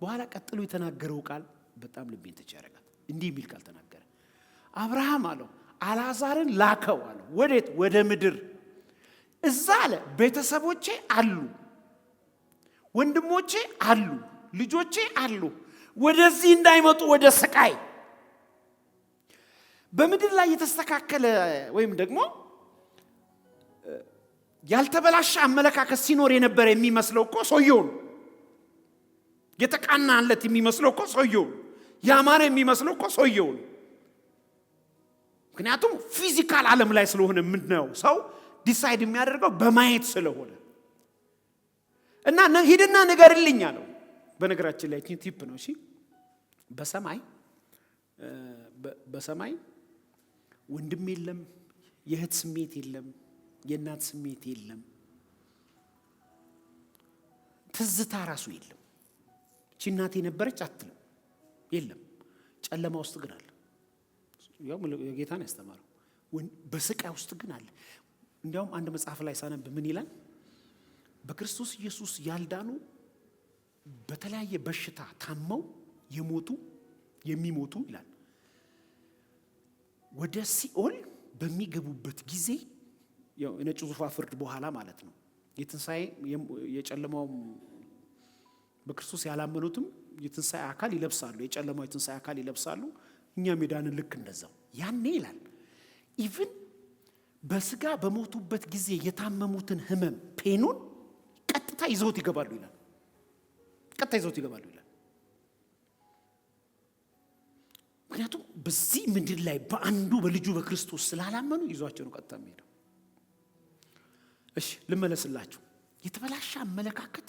በኋላ ቀጥሎ የተናገረው ቃል በጣም ልቤን ተች ያደርጋል። እንዲህ የሚል ቃል ተናገረ። አብርሃም አለው አልዓዛርን ላከው አለው። ወዴት? ወደ ምድር። እዛ አለ ቤተሰቦቼ አሉ፣ ወንድሞቼ አሉ፣ ልጆቼ አሉ። ወደዚህ እንዳይመጡ ወደ ስቃይ በምድር ላይ የተስተካከለ ወይም ደግሞ ያልተበላሸ አመለካከት ሲኖር የነበረ የሚመስለው እኮ ሰውየው ነው። የተቃናለት የሚመስለው እኮ ሰውየው ነው። ያማረ የሚመስለው እኮ ሰውየው ነው። ምክንያቱም ፊዚካል ዓለም ላይ ስለሆነ ምንድነው ሰው ዲሳይድ የሚያደርገው በማየት ስለሆነ እና ሂድና ንገርልኝ አለው። በነገራችን ላይ ቲፕ ነው። እሺ በሰማይ ወንድም የለም፣ የእህት ስሜት የለም፣ የእናት ስሜት የለም፣ ትዝታ ራሱ የለም። እቺ እናቴ ነበረች አትልም፣ የለም። ጨለማ ውስጥ ግን አለ። ያው የጌታን ያስተማረው በስቃይ ውስጥ ግን አለ። እንዲያውም አንድ መጽሐፍ ላይ ሳነብ ምን ይላል? በክርስቶስ ኢየሱስ ያልዳኑ በተለያየ በሽታ ታመው የሚሞቱ ይላል ወደ ሲኦል በሚገቡበት ጊዜ ያው የነጭ ዙፋን ፍርድ በኋላ ማለት ነው። የትንሳኤ የጨለማው በክርስቶስ ያላመኑትም የትንሳኤ አካል ይለብሳሉ፣ የጨለማው የትንሳኤ አካል ይለብሳሉ። እኛም የዳንን ልክ እንደዛው ያኔ ይላል ኢቭን በስጋ በሞቱበት ጊዜ የታመሙትን ህመም ፔኑን ቀጥታ ይዘውት ይገባሉ ይላል። ምክንያቱም በዚህ ምድር ላይ በአንዱ በልጁ በክርስቶስ ስላላመኑ ይዟቸው ነው ቀጥታ የሚሄደው። እሺ ልመለስላችሁ። የተበላሸ አመለካከት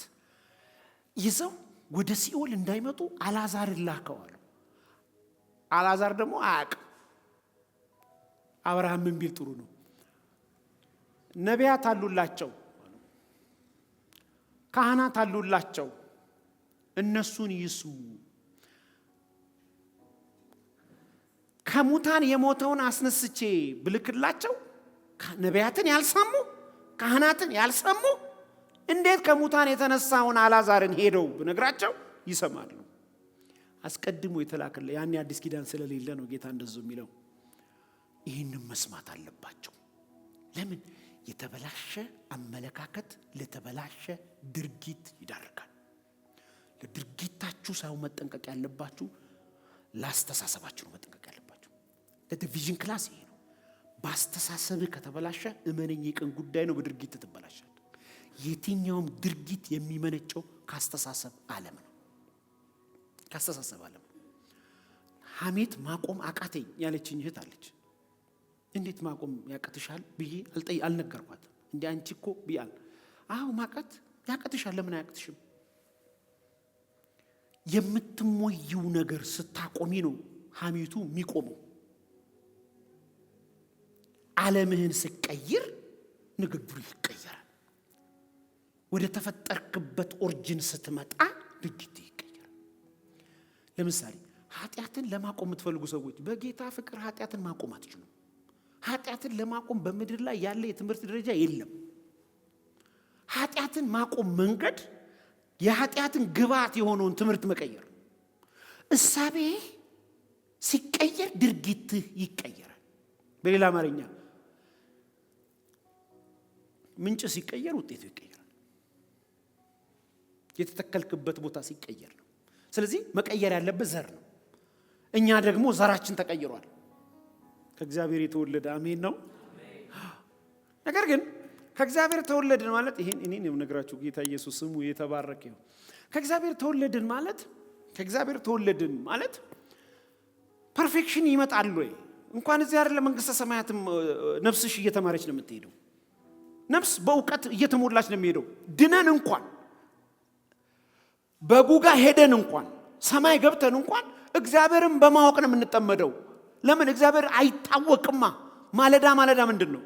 ይዘው ወደ ሲኦል እንዳይመጡ አልዓዛርን ላከው አሉ። አልዓዛር ደግሞ አያውቅም። አብርሃም ምን ቢል ጥሩ ነው? ነቢያት አሉላቸው፣ ካህናት አሉላቸው፣ እነሱን ይስሙ። ከሙታን የሞተውን አስነስቼ ብልክላቸው ነቢያትን ያልሰሙ ካህናትን ያልሰሙ እንዴት ከሙታን የተነሳውን አልዓዛርን ሄደው ብነግራቸው ይሰማሉ? አስቀድሞ የተላከለ ያን አዲስ ኪዳን ስለሌለ ነው ጌታ እንደዚህ የሚለው። ይህንን መስማት አለባቸው። ለምን? የተበላሸ አመለካከት ለተበላሸ ድርጊት ይዳርጋል። ለድርጊታችሁ ሳይሆን መጠንቀቅ ያለባችሁ ለአስተሳሰባችሁ ነው መጠንቀቅ ያለባችሁ። ለዲቪዥን ክላስ ይሄ ነው። በአስተሳሰብህ ከተበላሸ እመነኝ የቀን ጉዳይ ነው፣ በድርጊት ትበላሻለህ። የትኛውም ድርጊት የሚመነጨው ካስተሳሰብ ዓለም ነው። ካስተሳሰብ ዓለም ነው። ሐሜት ማቆም አቃተኝ ያለችኝ እህት አለች። እንዴት ማቆም ያቀትሻል ብዬ አልነገርኳት። እንዴ አንቺ እኮ ቢያል አው ማቀት ያቀትሻል። ለምን አያቀትሽም? የምትሞይው ነገር ስታቆሚ ነው ሐሜቱ የሚቆመው። ዓለምህን ስቀይር ንግግሩ ይቀየራል። ወደ ተፈጠርክበት ኦሪጂን ስትመጣ ድርጊት ይቀየራል። ለምሳሌ ኃጢአትን ለማቆም የምትፈልጉ ሰዎች በጌታ ፍቅር ኃጢአትን ማቆም አትችሉም። ኃጢአትን ለማቆም በምድር ላይ ያለ የትምህርት ደረጃ የለም። ኃጢአትን ማቆም መንገድ የኃጢአትን ግብዓት የሆነውን ትምህርት መቀየር። እሳቤ ሲቀየር ድርጊትህ ይቀየራል። በሌላ አማርኛ ምንጭ ሲቀየር ውጤቱ ይቀየራል። የተተከልክበት ቦታ ሲቀየር ነው። ስለዚህ መቀየር ያለበት ዘር ነው። እኛ ደግሞ ዘራችን ተቀይሯል። ከእግዚአብሔር የተወለደ አሜን ነው። ነገር ግን ከእግዚአብሔር ተወለድን ማለት ይሄን እኔ ነው ነገራችሁ። ጌታ ኢየሱስ ስሙ የተባረከ ይሁን። ከእግዚአብሔር ተወለድን ማለት ፐርፌክሽን ይመጣል ወይ? እንኳን እዚህ አይደለም መንግስተ ሰማያትም ነፍስሽ እየተማረች ነው የምትሄደው። ነፍስ በእውቀት እየተሞላች ነው የሚሄደው። ድነን እንኳን በጉጋ ሄደን እንኳን ሰማይ ገብተን እንኳን እግዚአብሔርን በማወቅ ነው የምንጠመደው። ለምን? እግዚአብሔር አይታወቅማ። ማለዳ ምንድን ነው?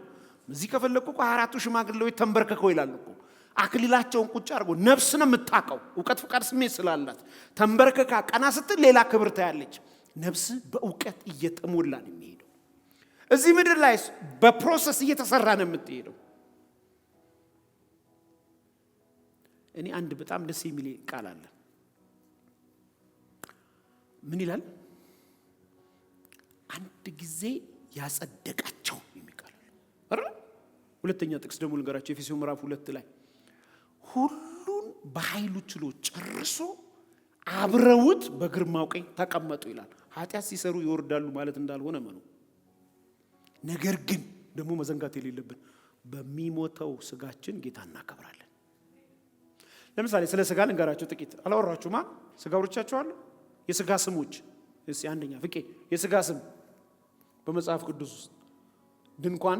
እዚህ ከፈለኩ 24ቱ ሽማግሌዎች ተንበርከከው ይላል እኮ። አክሊላቸውን ቁጭ አድርጎ ነፍስ ነው የምታውቀው። እውቀት ፍቃድ ስሜት ስላላት ተንበርከካ ቀና ስትል ሌላ ክብር ታያለች። ነፍስ በእውቀት እየተሞላ ነው የሚሄደው። እዚህ ምድር ላይ በፕሮሰስ እየተሰራ ነው የምትሄደው። እኔ አንድ በጣም ደስ የሚል ቃል አለ። ምን ይላል? አንድ ጊዜ ያጸደቃቸው የሚቃል አረ ሁለተኛ ጥቅስ ደግሞ ልንገራችሁ። ኤፌሶን ምዕራፍ 2 ላይ ሁሉን በኃይሉ ችሎ ጨርሶ አብረውት በግርማው ቀኝ ተቀመጡ ይላል። ኃጢአት ሲሰሩ ይወርዳሉ ማለት እንዳልሆነ ነው። ነገር ግን ደግሞ መዘንጋት የሌለብን በሚሞተው ስጋችን ጌታ እናከብራለን። ለምሳሌ ስለ ስጋ ልንገራችሁ ጥቂት። አላወራችሁማ? ስጋ ወርቻችኋለሁ። የስጋ ስሞች እስቲ አንደኛ ፍቄ የስጋ ስም በመጽሐፍ ቅዱስ ውስጥ ድንኳን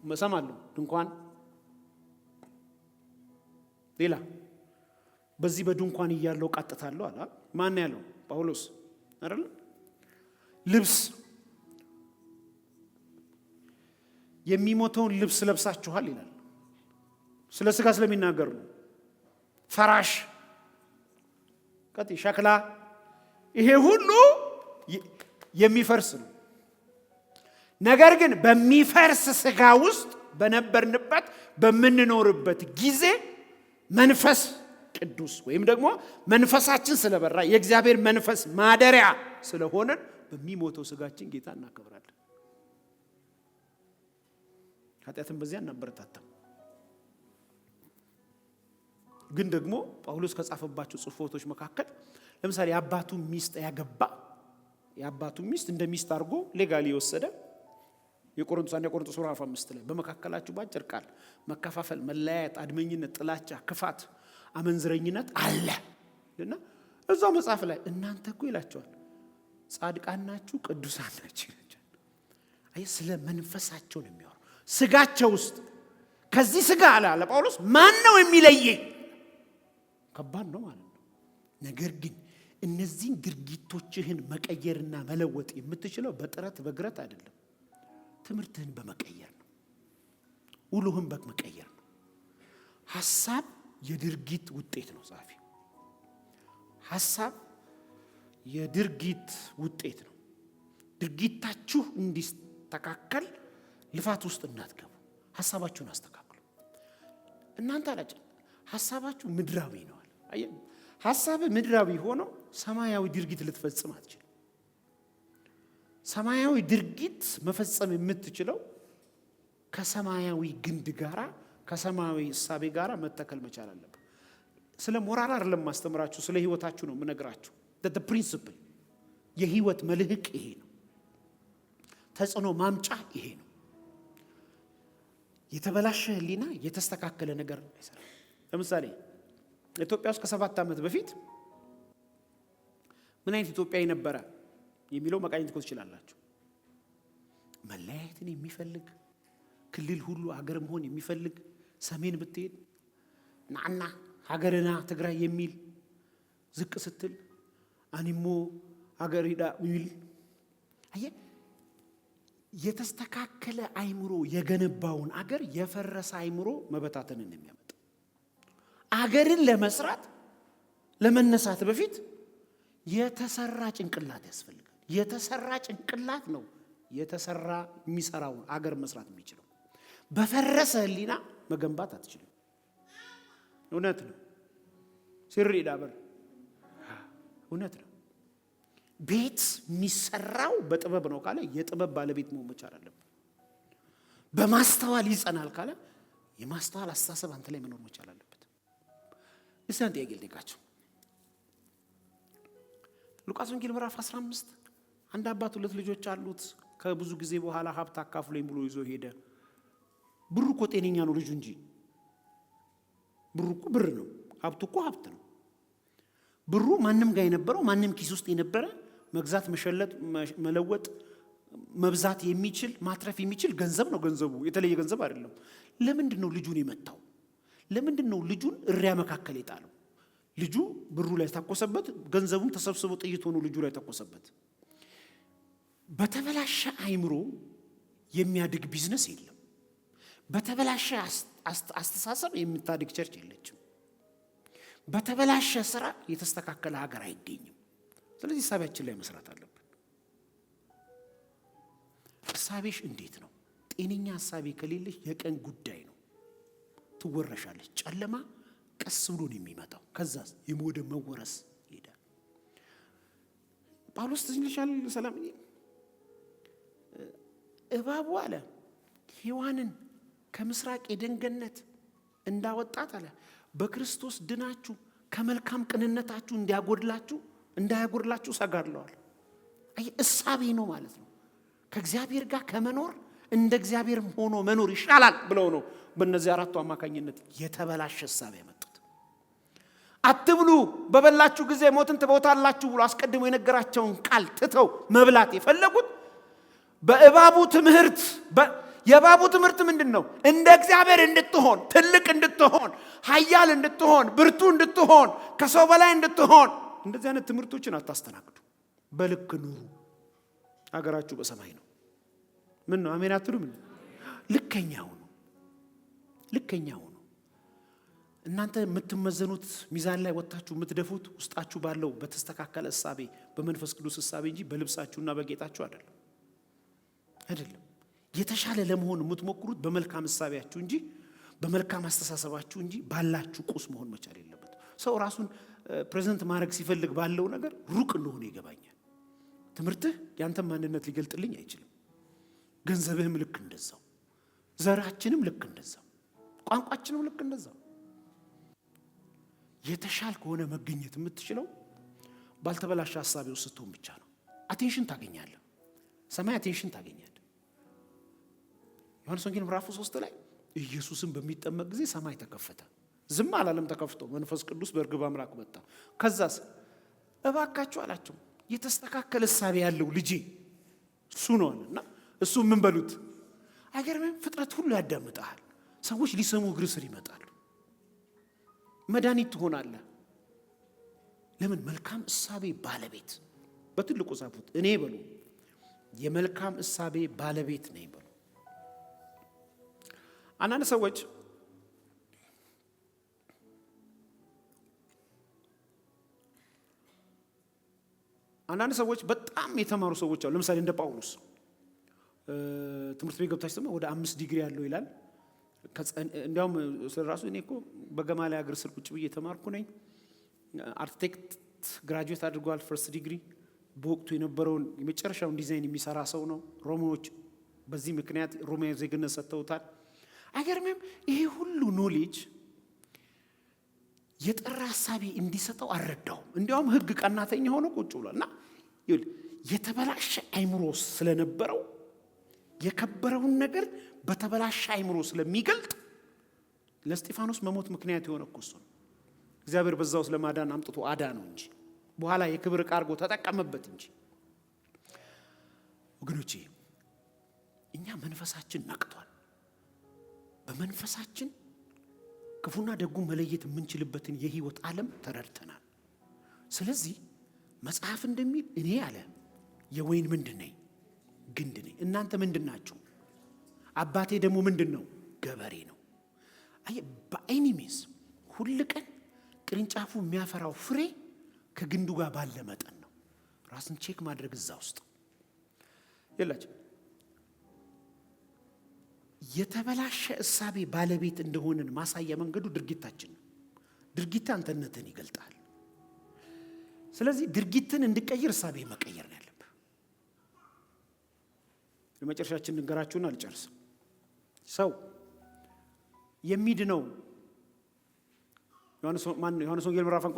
መሰማለሁ። ድንኳን ሌላ በዚህ በድንኳን እያለው ቃጥታለሁ አላ ማን ያለው? ጳውሎስ አይደል? ልብስ የሚሞተውን ልብስ ለብሳችኋል ይላል። ስለ ስጋ ስለሚናገር ነው። ፈራሽ ሸክላ ይሄ ሁሉ የሚፈርስ ነው። ነገር ግን በሚፈርስ ስጋ ውስጥ በነበርንበት በምንኖርበት ጊዜ መንፈስ ቅዱስ ወይም ደግሞ መንፈሳችን ስለበራ የእግዚአብሔር መንፈስ ማደሪያ ስለሆነ በሚሞተው ስጋችን ጌታ እናከብራለን። ኃጢአትን በዚያ እናበረታታም። ግን ደግሞ ጳውሎስ ከጻፈባቸው ጽሑፎች መካከል ለምሳሌ የአባቱ ሚስት ያገባ የአባቱ ሚስት እንደ ሚስት አድርጎ ሌጋሊ የወሰደ የቆሮንቶስ ምዕራፍ 5 ላይ በመካከላችሁ ባጭር ቃል መከፋፈል፣ መለያየት፣ አድመኝነት፣ ጥላቻ፣ ክፋት፣ አመንዝረኝነት አለ እና እዛው መጽሐፍ ላይ እናንተ እኮ ይላቸዋል ጻድቃን ናችሁ፣ ቅዱሳን ናችሁ ይላቸዋል። አይ ስለ መንፈሳቸው ነው የሚያወራው። ስጋቸው ውስጥ ከዚህ ስጋ አለ ጳውሎስ ማን ነው የሚለየኝ? ከባድ ነው ማለት ነው። ነገር ግን እነዚህን ድርጊቶችህን መቀየርና መለወጥ የምትችለው በጥረት በግረት አይደለም። ትምህርትህን በመቀየር ነው። ውሎህን በመቀየር ነው። ሐሳብ የድርጊት ውጤት ነው። ጻፊ ሐሳብ የድርጊት ውጤት ነው። ድርጊታችሁ እንዲስተካከል ልፋት ውስጥ እንዳትገቡ ሐሳባችሁን አስተካክሉ። እናንተ አላችሁ ሐሳባችሁ ምድራዊ ነው። ሐሳብ ምድራዊ ሆኖ ሰማያዊ ድርጊት ልትፈጽም አትችልም። ሰማያዊ ድርጊት መፈጸም የምትችለው ከሰማያዊ ግንድ ጋራ ከሰማያዊ እሳቤ ጋራ መተከል መቻል አለበት። ስለ ሞራል አይደለም ማስተምራችሁ፣ ስለ ህይወታችሁ ነው የምነግራችሁ። the principle የህይወት መልህቅ ይሄ ነው። ተጽዕኖ ማምጫ ይሄ ነው። የተበላሸ ህሊና የተስተካከለ ነገር አይሰራም። ለምሳሌ ኢትዮጵያ ውስጥ ከ7 ዓመት በፊት ምን አይነት ኢትዮጵያዊ ነበረ የሚለው መቃኘት ትችላላችሁ። መለያየትን የሚፈልግ ክልል ሁሉ ሀገር መሆን የሚፈልግ ሰሜን ብትሄድ ናና ሀገርና ትግራይ የሚል ዝቅ ስትል አኒሞ ሀገር ሂዳ ሚል አየ የተስተካከለ አይምሮ የገነባውን አገር የፈረሰ አይምሮ መበታተንን የሚያመጣ አገርን ለመስራት ለመነሳት በፊት የተሰራ ጭንቅላት ያስፈልጋል። የተሰራ ጭንቅላት ነው የተሰራ የሚሰራውን አገር መስራት የሚችለው። በፈረሰ ህሊና መገንባት አትችልም። እውነት ነው። ሲሪ ዳበር እውነት ነው። ቤት የሚሰራው በጥበብ ነው ካለ የጥበብ ባለቤት መሆን መቻል አለበት። በማስተዋል ይጸናል ካለ የማስተዋል አስተሳሰብ አንተ ላይ መኖር መቻል አለበት። እስንት ያገልጥቃቸው ሉቃስ ወንጌል ምዕራፍ 15 አንድ አባት ሁለት ልጆች አሉት። ከብዙ ጊዜ በኋላ ሀብት አካፍሎኝ ብሎ ይዞ ሄደ። ብሩ እኮ ጤነኛ ነው ልጁ እንጂ ብሩ እኮ ብር ነው። ሀብቱ እኮ ሀብት ነው። ብሩ ማንም ጋር የነበረው ማንም ኪስ ውስጥ የነበረ መግዛት መሸለጥ መለወጥ መብዛት የሚችል ማትረፍ የሚችል ገንዘብ ነው። ገንዘቡ የተለየ ገንዘብ አይደለም። ለምንድን ነው ልጁን የመታው? ለምንድን ነው ልጁን እሪያ መካከል የጣለው? ልጁ ብሩ ላይ ተኮሰበት፣ ገንዘቡም ተሰብስቦ ጥይት ሆኖ ልጁ ላይ ተኮሰበት። በተበላሸ አይምሮ የሚያድግ ቢዝነስ የለም። በተበላሸ አስተሳሰብ የምታድግ ቸርች የለችም። በተበላሸ ስራ የተስተካከለ ሀገር አይገኝም። ስለዚህ ሐሳባችን ላይ መስራት አለብን። ሐሳብሽ እንዴት ነው? ጤነኛ ሐሳብ ከሌለሽ የቀን ጉዳይ ነው፣ ትወረሻለሽ። ጨለማ ቀስ ብሎ ነው የሚመጣው። ከዛ የሞደ መወረስ ይሄዳል። ጳውሎስ ትንሽል ሰላም እባቡ አለ ሔዋንን ከምስራቅ የኤደን ገነት እንዳወጣት አለ በክርስቶስ ድናችሁ ከመልካም ቅንነታችሁ እንዳያጎድላችሁ ሰጋድለዋል። አይ እሳቤ ነው ማለት ነው። ከእግዚአብሔር ጋር ከመኖር እንደ እግዚአብሔር ሆኖ መኖር ይሻላል ብለው ነው በእነዚህ አራቱ አማካኝነት የተበላሸ እሳቤ ያመጡት። አትብሉ በበላችሁ ጊዜ ሞትን ትሞታላችሁ ብሎ አስቀድሞ የነገራቸውን ቃል ትተው መብላት የፈለጉት በእባቡ ትምህርት የእባቡ ትምህርት ምንድነው? እንደ እግዚአብሔር እንድትሆን፣ ትልቅ እንድትሆን፣ ኃያል እንድትሆን፣ ብርቱ እንድትሆን፣ ከሰው በላይ እንድትሆን። እንደዚህ አይነት ትምህርቶችን አታስተናግዱ። በልክ ኑሩ። ሀገራችሁ በሰማይ ነው። ምን ነው አሜን አትሉም? ልከኛው ነው። ልከኛው ነው። እናንተ የምትመዘኑት ሚዛን ላይ ወጣችሁ የምትደፉት ውስጣችሁ ባለው በተስተካከለ እሳቤ በመንፈስ ቅዱስ እሳቤ እንጂ በልብሳችሁና በጌጣችሁ አይደለም። የተሻለ ለመሆን የምትሞክሩት በመልካም እሳቤያችሁ እንጂ በመልካም አስተሳሰባችሁ እንጂ ባላችሁ ቁስ መሆን መቻል የለበት። ሰው ራሱን ፕሬዘንት ማድረግ ሲፈልግ ባለው ነገር ሩቅ እንደሆነ ይገባኛል። ትምህርትህ ያንተን ማንነት ሊገልጥልኝ አይችልም። ገንዘብህም ልክ እንደዛው፣ ዘራችንም ልክ እንደዛው፣ ቋንቋችንም ልክ እንደዛው። የተሻለ ከሆነ መገኘት የምትችለው ባልተበላሸ ሐሳብ ውስጥ ስትሆን ብቻ ነው። አቴንሽን ታገኛለህ። ሰማይ አቴንሽን ታገኛለህ። ዮሐንስ ወንጌል ምዕራፍ 3 ላይ ኢየሱስን በሚጠመቅ ጊዜ ሰማይ ተከፈተ። ዝም አላለም፣ ተከፍቶ መንፈስ ቅዱስ በእርግብ አምላክ መጣ። ከዛስ እባካችሁ አላቸው የተስተካከለ ሐሳብ ያለው ልጄ እሱ ነው አለና እሱ ምን በሉት አይገርምም? ፍጥረት ሁሉ ያዳምጣል። ሰዎች ሊሰሙ እግር ስር ይመጣሉ። መድኃኒት ትሆናለህ። ለምን? መልካም እሳቤ ባለቤት። በትልቁ ጻፉት። እኔ በሉ የመልካም እሳቤ ባለቤት ነኝ በሉ። አንዳንድ ሰዎች በጣም የተማሩ ሰዎች አሉ። ለምሳሌ እንደ ጳውሎስ ትምህርት ቤት ገብታችሁ ደግሞ ወደ 5 ዲግሪ ያለው ይላል። እንዲያውም ስለራሱ እኔ እኮ በገማልያል እግር ስር ቁጭ ብዬ ተማርኩ ነኝ። አርኪቴክት ግራጁዌት አድርጓል፣ ፈርስት ዲግሪ። በወቅቱ የነበረውን የመጨረሻውን ዲዛይን የሚሰራ ሰው ነው። ሮማዎች በዚህ ምክንያት ሮማዊ ዜግነት ሰጥተውታል። አይገርምም? ይሄ ሁሉ ኖሌጅ የጠራ ሐሳቤ እንዲሰጠው አልረዳውም። እንዲያውም ህግ ቀናተኛ ሆኖ ቁጭ ብሏልና የተበላሸ አይምሮ ስለነበረው የከበረውን ነገር በተበላሸ አይምሮ ስለሚገልጥ ለስጢፋኖስ መሞት ምክንያት የሆነ እኮ እሱ ነው። እግዚአብሔር በዛው ለማዳን አምጥቶ አዳ ነው እንጂ በኋላ የክብር ዕቃ አድርጎ ተጠቀመበት እንጂ። ወገኖቼ እኛ መንፈሳችን ነቅቷል። በመንፈሳችን ክፉና ደጉን መለየት የምንችልበትን የህይወት ዓለም ተረድተናል። ስለዚህ መጽሐፍ እንደሚል እኔ አለ የወይን ምንድን ነኝ? ግንድ ነኝ። እናንተ ምንድን ናችሁ? አባቴ ደግሞ ምንድን ነው? ገበሬ ነው። በኤኒሚስ ሁል ቀን ቅርንጫፉ የሚያፈራው ፍሬ ከግንዱ ጋር ባለ መጠን ነው። ራስን ቼክ ማድረግ እዛ ውስጥ ይላችሁ። የተበላሸ እሳቤ ባለቤት እንደሆነን ማሳያ መንገዱ ድርጊታችን ነው። ድርጊት አንተነትን ይገልጣል። ስለዚህ ድርጊትን እንድቀይር እሳቤ መቀየር ነው ያለብህ። ለመጨረሻችን እንገራችሁና አልጨርስም። ሰው የሚድነው ዮሐንስ ወንጌል ምዕራፍ 8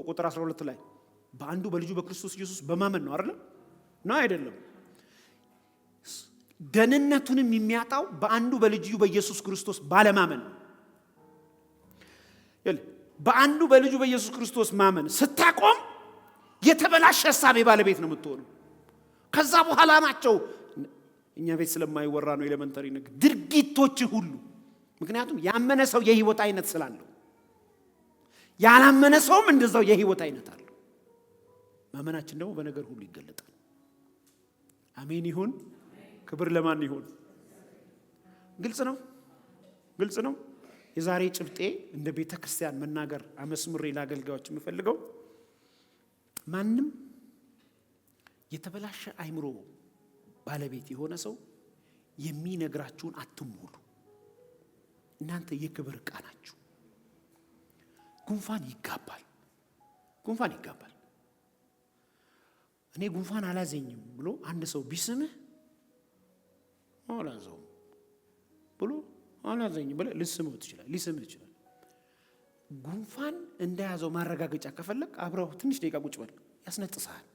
ቁጥር 12 ላይ በአንዱ በልጁ በክርስቶስ ኢየሱስ በማመን ነው አይደል? ነው አይደለም? ደህንነቱንም የሚያጣው በአንዱ በልጁ በኢየሱስ ክርስቶስ ባለማመን ነው። በአንዱ በልጁ በኢየሱስ ክርስቶስ ማመን ስታቆም የተበላሸ ሐሳብ ባለቤት ነው የምትሆነው። ከዛ በኋላ ናቸው እኛ ቤት ስለማይወራ ነው ኤሌመንተሪ ነገር ድርጊቶች ሁሉ። ምክንያቱም ያመነ ሰው የህይወት አይነት ስላለው ያላመነ ሰውም እንደዛው የህይወት አይነት አለው። ማመናችን ደግሞ በነገር ሁሉ ይገለጣል። አሜን ይሁን። ክብር ለማን ይሁን? ግልጽ ነው፣ ግልጽ ነው። የዛሬ ጭብጤ እንደ ቤተ ክርስቲያን መናገር አመስምሬ ለአገልጋዮች የምፈልገው ማንም የተበላሸ አይምሮ ባለቤት የሆነ ሰው የሚነግራችሁን አትሙሉ። እናንተ የክብር ዕቃ ናችሁ። ጉንፋን ይጋባል፣ ጉንፋን ይጋባል። እኔ ጉንፋን አላዘኝም ብሎ አንድ ሰው ቢስምህ አላዘውም ብሎ አላዘኝም ብለህ ልስምህ ይችላል። ጉንፋን እንደያዘው ማረጋገጫ ከፈለክ አብረው ትንሽ ደቂቃ ቁጭ በል፣ ያስነጥሳል።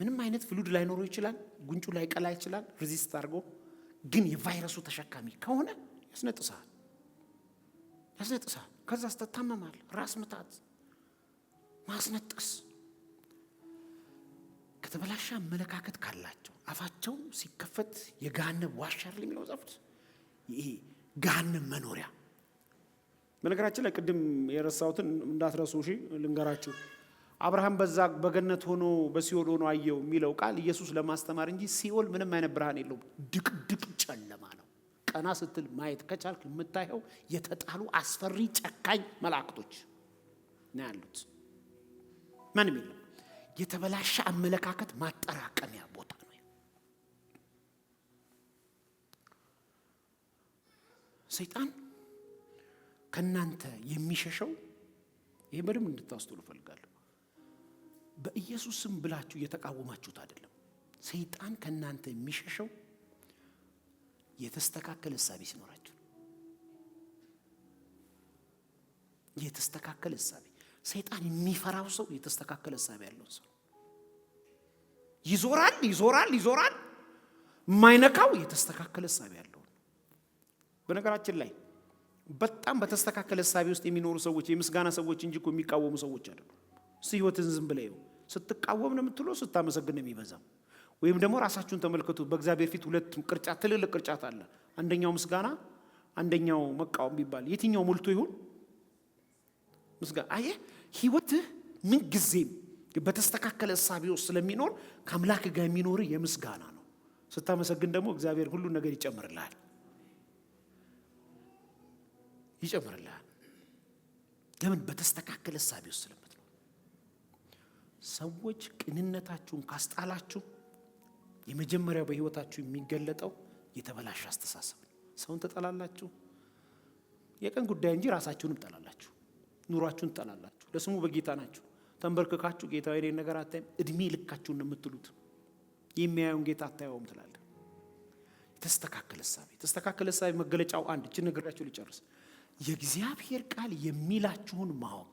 ምንም አይነት ፍሉድ ላይኖረው ይችላል፣ ጉንጩ ላይ ቀላ ይችላል፣ ሬዚስት አድርጎ ግን የቫይረሱ ተሸካሚ ከሆነ ያስነጥሳል። ከዛ ስተታመማል። ራስ ምታት፣ ማስነጠስ። ከተበላሸ አመለካከት ካላቸው አፋቸው ሲከፈት የገሃነም ዋሻ አይደል የሚለው ጻፍት። ይሄ ገሃነም መኖሪያ። በነገራችን ላይ ቅድም የረሳሁትን እንዳትረሱ እሺ ልንገራችሁ። አብርሃም በዛ በገነት ሆኖ በሲኦል ሆኖ አየው የሚለው ቃል ኢየሱስ ለማስተማር እንጂ ሲኦል ምንም አይነት ብርሃን የለውም። ድቅድቅ ጨለማ ነው። ቀና ስትል ማየት ከቻልክ የምታየው የተጣሉ አስፈሪ ጨካኝ መላእክቶች ነው ያሉት። ማንም የለም። የተበላሸ አመለካከት ማጠራቀሚያ ቦታ ነው። ሰይጣን ከናንተ የሚሸሸው ይሄ በደንብ እንድታስተውሉ ፈልጋለሁ። በኢየሱስ ስም ብላችሁ የተቃወማችሁት አይደለም። ሰይጣን ከናንተ የሚሸሸው የተስተካከለ ሐሳብ ሲኖራችሁ። የተስተካከለ ሐሳብ ሰይጣን የሚፈራው ሰው የተስተካከለ ሐሳብ ያለው ሰው ይዞራል ማይነካው የተስተካከለ ሐሳብ ያለው። በነገራችን ላይ በጣም በተስተካከለ ሐሳብ ውስጥ የሚኖሩ ሰዎች የምስጋና ሰዎች እንጂ እኮ የሚቃወሙ ሰዎች አይደሉም። ህይወትን ዝም ብለው ስትቃወም ነው የምትለው፣ ስታመሰግን ነው የሚበዛው። ወይም ደግሞ ራሳችሁን ተመልከቱ። በእግዚአብሔር ፊት ሁለት ቅርጫት ትልልቅ ቅርጫት አለ። አንደኛው ምስጋና፣ አንደኛው መቃወም ቢባል የትኛው ሞልቶ ይሆን? ምስጋና። አየህ ህይወትህ ምን ጊዜም በተስተካከለ ሐሳብ ውስጥ ስለሚኖር ከአምላክ ጋር የሚኖር የምስጋና ነው። ስታመሰግን ደግሞ እግዚአብሔር ሁሉ ነገር ይጨምርልሃል። ለምን? በተስተካከለ ሐሳብ ውስጥ ስለምትኖር። ሰዎች ቅንነታችሁን ካስጣላችሁ የመጀመሪያው በህይወታችሁ የሚገለጠው የተበላሸ አስተሳሰብ ነው። ሰውን ተጠላላችሁ፣ የቀን ጉዳይ እንጂ ራሳችሁንም ተጠላላችሁ፣ ኑሯችሁን ተጠላላችሁ። ለስሙ በጌታ ናችሁ። ተንበርክካችሁ ጌታ ሆይ እኔን ነገር አታይም፣ እድሜ ልካችሁን ነው የምትሉት። የሚያየውን ጌታ አታየውም ትላለህ። የተስተካከለ ሐሳብ መገለጫው አንድ እቺ ነገራችሁ ልጨርስ። የእግዚአብሔር ቃል የሚላችሁን ማወቅ።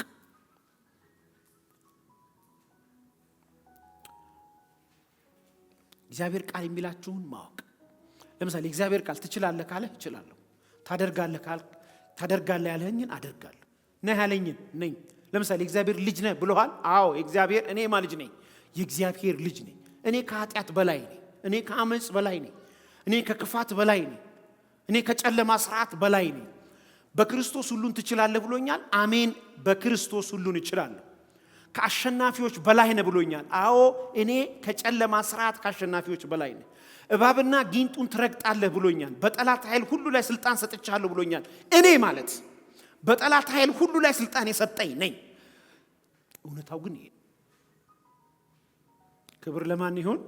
እግዚአብሔር ቃል የሚላችሁን ማወቅ። ለምሳሌ እግዚአብሔር ቃል ትችላለህ ካለ እችላለሁ፣ ታደርጋለህ ያለኝን አደርጋለሁ፣ ነህ ያለኝን ነኝ። ለምሳሌ እግዚአብሔር ልጅ ነህ ብሎሃል። አዎ እግዚአብሔር እኔ ልጅ ነኝ፣ የእግዚአብሔር ልጅ ነኝ። እኔ ከኃጢአት በላይ ነኝ፣ እኔ ከአመጽ በላይ ነኝ፣ እኔ ከክፋት በላይ ነኝ፣ እኔ ከጨለማ ስርዓት በላይ ነኝ። በክርስቶስ ሁሉን ትችላለህ ብሎኛል። አሜን። በክርስቶስ ሁሉን እችላለሁ። ከአሸናፊዎች በላይ ነህ ብሎኛል። አዎ እኔ ከጨለማ ስርዓት ከአሸናፊዎች በላይ ነኝ። እባብና ጊንጡን ትረግጣለህ ብሎኛል። በጠላት ኃይል ሁሉ ላይ ስልጣን ሰጥቻለሁ ብሎኛል። እኔ ማለት በጠላት ኃይል ሁሉ ላይ ስልጣን የሰጠኝ ነኝ። እውነታው ግን ይሄ። ክብር ለማን ይሁን?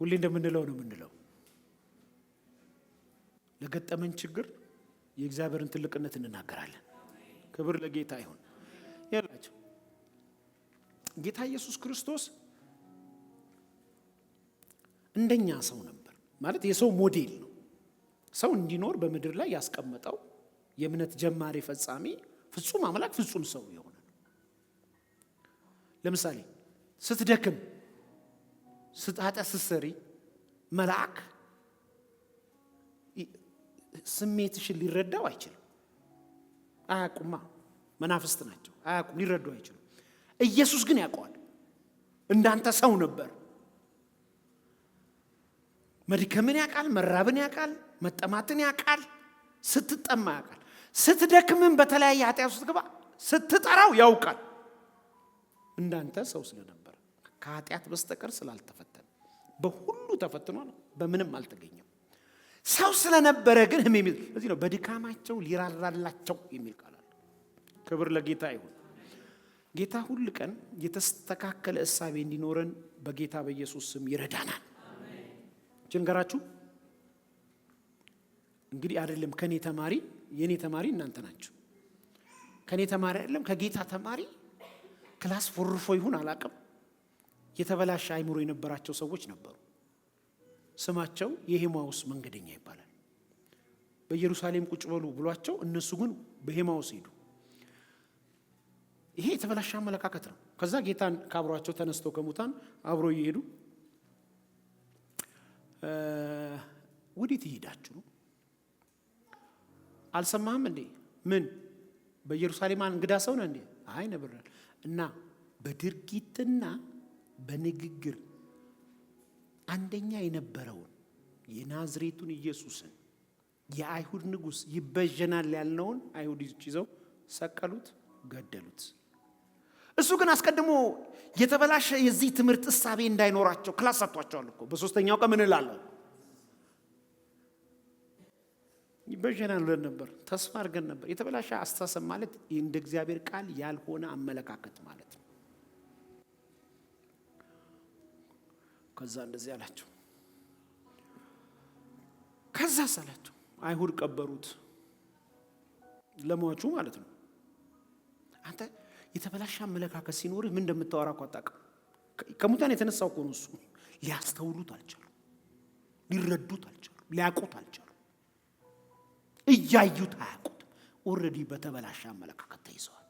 ሁሌ እንደምንለው ነው የምንለው። ለገጠመን ችግር የእግዚአብሔርን ትልቅነት እንናገራለን። ክብር ለጌታ ይሁን። ያላችሁ ጌታ ኢየሱስ ክርስቶስ እንደኛ ሰው ነበር ማለት የሰው ሞዴል ነው። ሰው እንዲኖር በምድር ላይ ያስቀመጠው የእምነት ጀማሪ ፈጻሚ ፍጹም አምላክ ፍጹም ሰው የሆነ ነው። ለምሳሌ ስትደክም ኃጢአት ስትሰሪ መልአክ ስሜትሽን ሊረዳው አይችልም። አያውቁማ፣ መናፍስት ናቸው፣ አያውቁም፣ ሊረዱ አይችሉም። ኢየሱስ ግን ያውቀዋል። እንዳንተ ሰው ነበር። መድከምን ያውቃል፣ መራብን ያውቃል፣ መጠማትን ያውቃል፣ ስትጠማ ያውቃል። ስትደክምን በተለያየ ኃጢአት ውስጥ ገባ ስትጠራው ያውቃል። እንዳንተ ሰው ስለነበር ከኃጢአት በስተቀር ስላልተፈተነ በሁሉ ተፈትኗል፣ በምንም አልተገኘም። ሰው ስለነበረ ግን ለዚህ ነው በድካማቸው ሊራራላቸው የሚል ቃል አለ። ክብር ለጌታ ይሁን። ጌታ ሁሉ ቀን የተስተካከለ እሳቤ እንዲኖረን በጌታ በኢየሱስ ስም ይረዳናል። ጀንገራችሁ እንግዲህ አይደለም ከኔ ተማሪ የኔ ተማሪ እናንተ ናችሁ። ከኔ ተማሪ አይደለም ከጌታ ተማሪ ክላስ ፎርፎ ይሁን አላቅም የተበላሸ አይምሮ የነበራቸው ሰዎች ነበሩ። ስማቸው የሄማውስ መንገደኛ ይባላል። በኢየሩሳሌም ቁጭ በሉ ብሏቸው እነሱ ግን በሄማውስ ሄዱ። ይሄ የተበላሸ አመለካከት ነው። ከዛ ጌታን ካብሯቸው ተነስተው ከሙታን አብሮ እየሄዱ ወዴት ይሄዳችሁ ነው? አልሰማህም እንዴ? ምን በኢየሩሳሌም እንግዳ ሰው ነህ እንዴ? አይ ነብራል እና በድርጊትና በንግግር አንደኛ የነበረውን የናዝሬቱን ኢየሱስን የአይሁድ ንጉስ ይበጀናል ያልነውን አይሁድ ይዘው ሰቀሉት፣ ገደሉት። እሱ ግን አስቀድሞ የተበላሸ የዚህ ትምህርት እሳቤ እንዳይኖራቸው ክላስ ሰጥቷቸዋል እኮ። በሶስተኛው ቀን ምን እላለሁ ይበጀናል ብለን ነበር፣ ተስፋ አድርገን ነበር። የተበላሸ አስተሳሰብ ማለት እንደ እግዚአብሔር ቃል ያልሆነ አመለካከት ማለት ነው። ከዛ እንደዚህ አላቸው። ከዛ ሳላቸው አይሁድ ቀበሩት፣ ለሟቹ ማለት ነው። አንተ የተበላሸ አመለካከት ሲኖርህ ምን እንደምታወራ እኮ አታውቅም። ከሙታን የተነሳው እኮ ነው እሱ። ሊያስተውሉት አልቻሉም፣ ሊረዱት አልቻሉም፣ ሊያውቁት አልቻሉም። እያዩት አያውቁት። ኦልሬዲ በተበላሸ አመለካከት ተይዘዋል።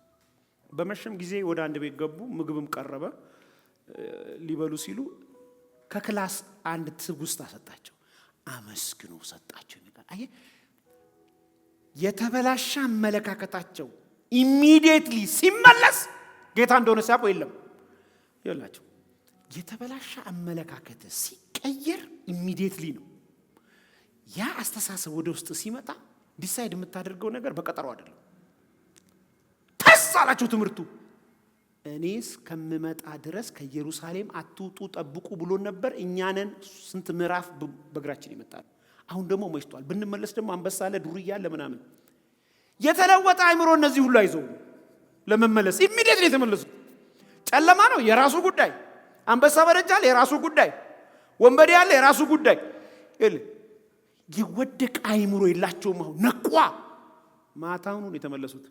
በመሸም ጊዜ ወደ አንድ ቤት ገቡ፣ ምግብም ቀረበ። ሊበሉ ሲሉ ከክላስ አንድ ትውስታ ሰጣቸው፣ አመስግኖ ሰጣቸው ይላል። አየህ፣ የተበላሸ አመለካከታቸው ኢሚዲየትሊ ሲመለስ ጌታ እንደሆነ ሲያውቁ የለም ይላቸው። የተበላሸ አመለካከት ሲቀየር ኢሚዲየትሊ ነው። ያ አስተሳሰብ ወደ ውስጥ ሲመጣ ዲሳይድ የምታደርገው ነገር በቀጠሮ አይደለም። ተሳላችሁ ትምህርቱ እኔስ ከመመጣ ድረስ ከኢየሩሳሌም አትውጡ ጠብቁ ብሎ ነበር። እኛንን ስንት ምዕራፍ በእግራችን ይመጣል። አሁን ደግሞ መሽቷል። ብንመለስ ደግሞ አንበሳ አለ፣ ዱርያ አለ ምናምን። የተለወጠ አይምሮ እነዚህ ሁሉ አይዘው ለመመለስ ኢሚዲየትሊ የተመለሱ። ጨለማ ነው የራሱ ጉዳይ፣ አንበሳ በደጃል የራሱ ጉዳይ፣ ወንበዴ ያለ የራሱ ጉዳይ። የወደቀ አይምሮ የላቸውም። አሁን ነቋ። ማታውን ነው የተመለሱት።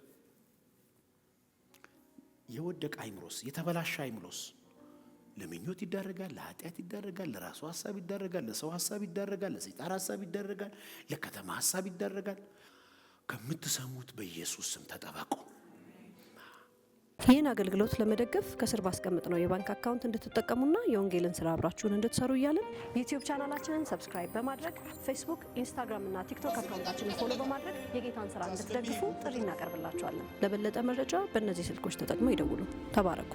የወደቀ አይምሮስ፣ የተበላሸ አይምሮስ ለምኞት ይዳረጋል፣ ለኃጢአት ይዳረጋል፣ ለራሱ ሐሳብ ይዳረጋል፣ ለሰው ሐሳብ ይዳረጋል፣ ለሰይጣን ሐሳብ ይዳረጋል፣ ለከተማ ሐሳብ ይዳረጋል። ከምትሰሙት በኢየሱስ ስም ተጠበቁ። ይህን አገልግሎት ለመደገፍ ከስር ባስቀምጥነው የባንክ አካውንት እንድትጠቀሙና የወንጌልን ስራ አብራችሁን እንድትሰሩ እያልን ዩቲዩብ ቻናላችንን ሰብስክራይብ በማድረግ ፌስቡክ፣ ኢንስታግራም እና ቲክቶክ አካውንታችንን ፎሎ በማድረግ የጌታን ስራ እንድትደግፉ ጥሪ እናቀርብላችኋለን። ለበለጠ መረጃ በእነዚህ ስልኮች ተጠቅመው ይደውሉ። ተባረኩ።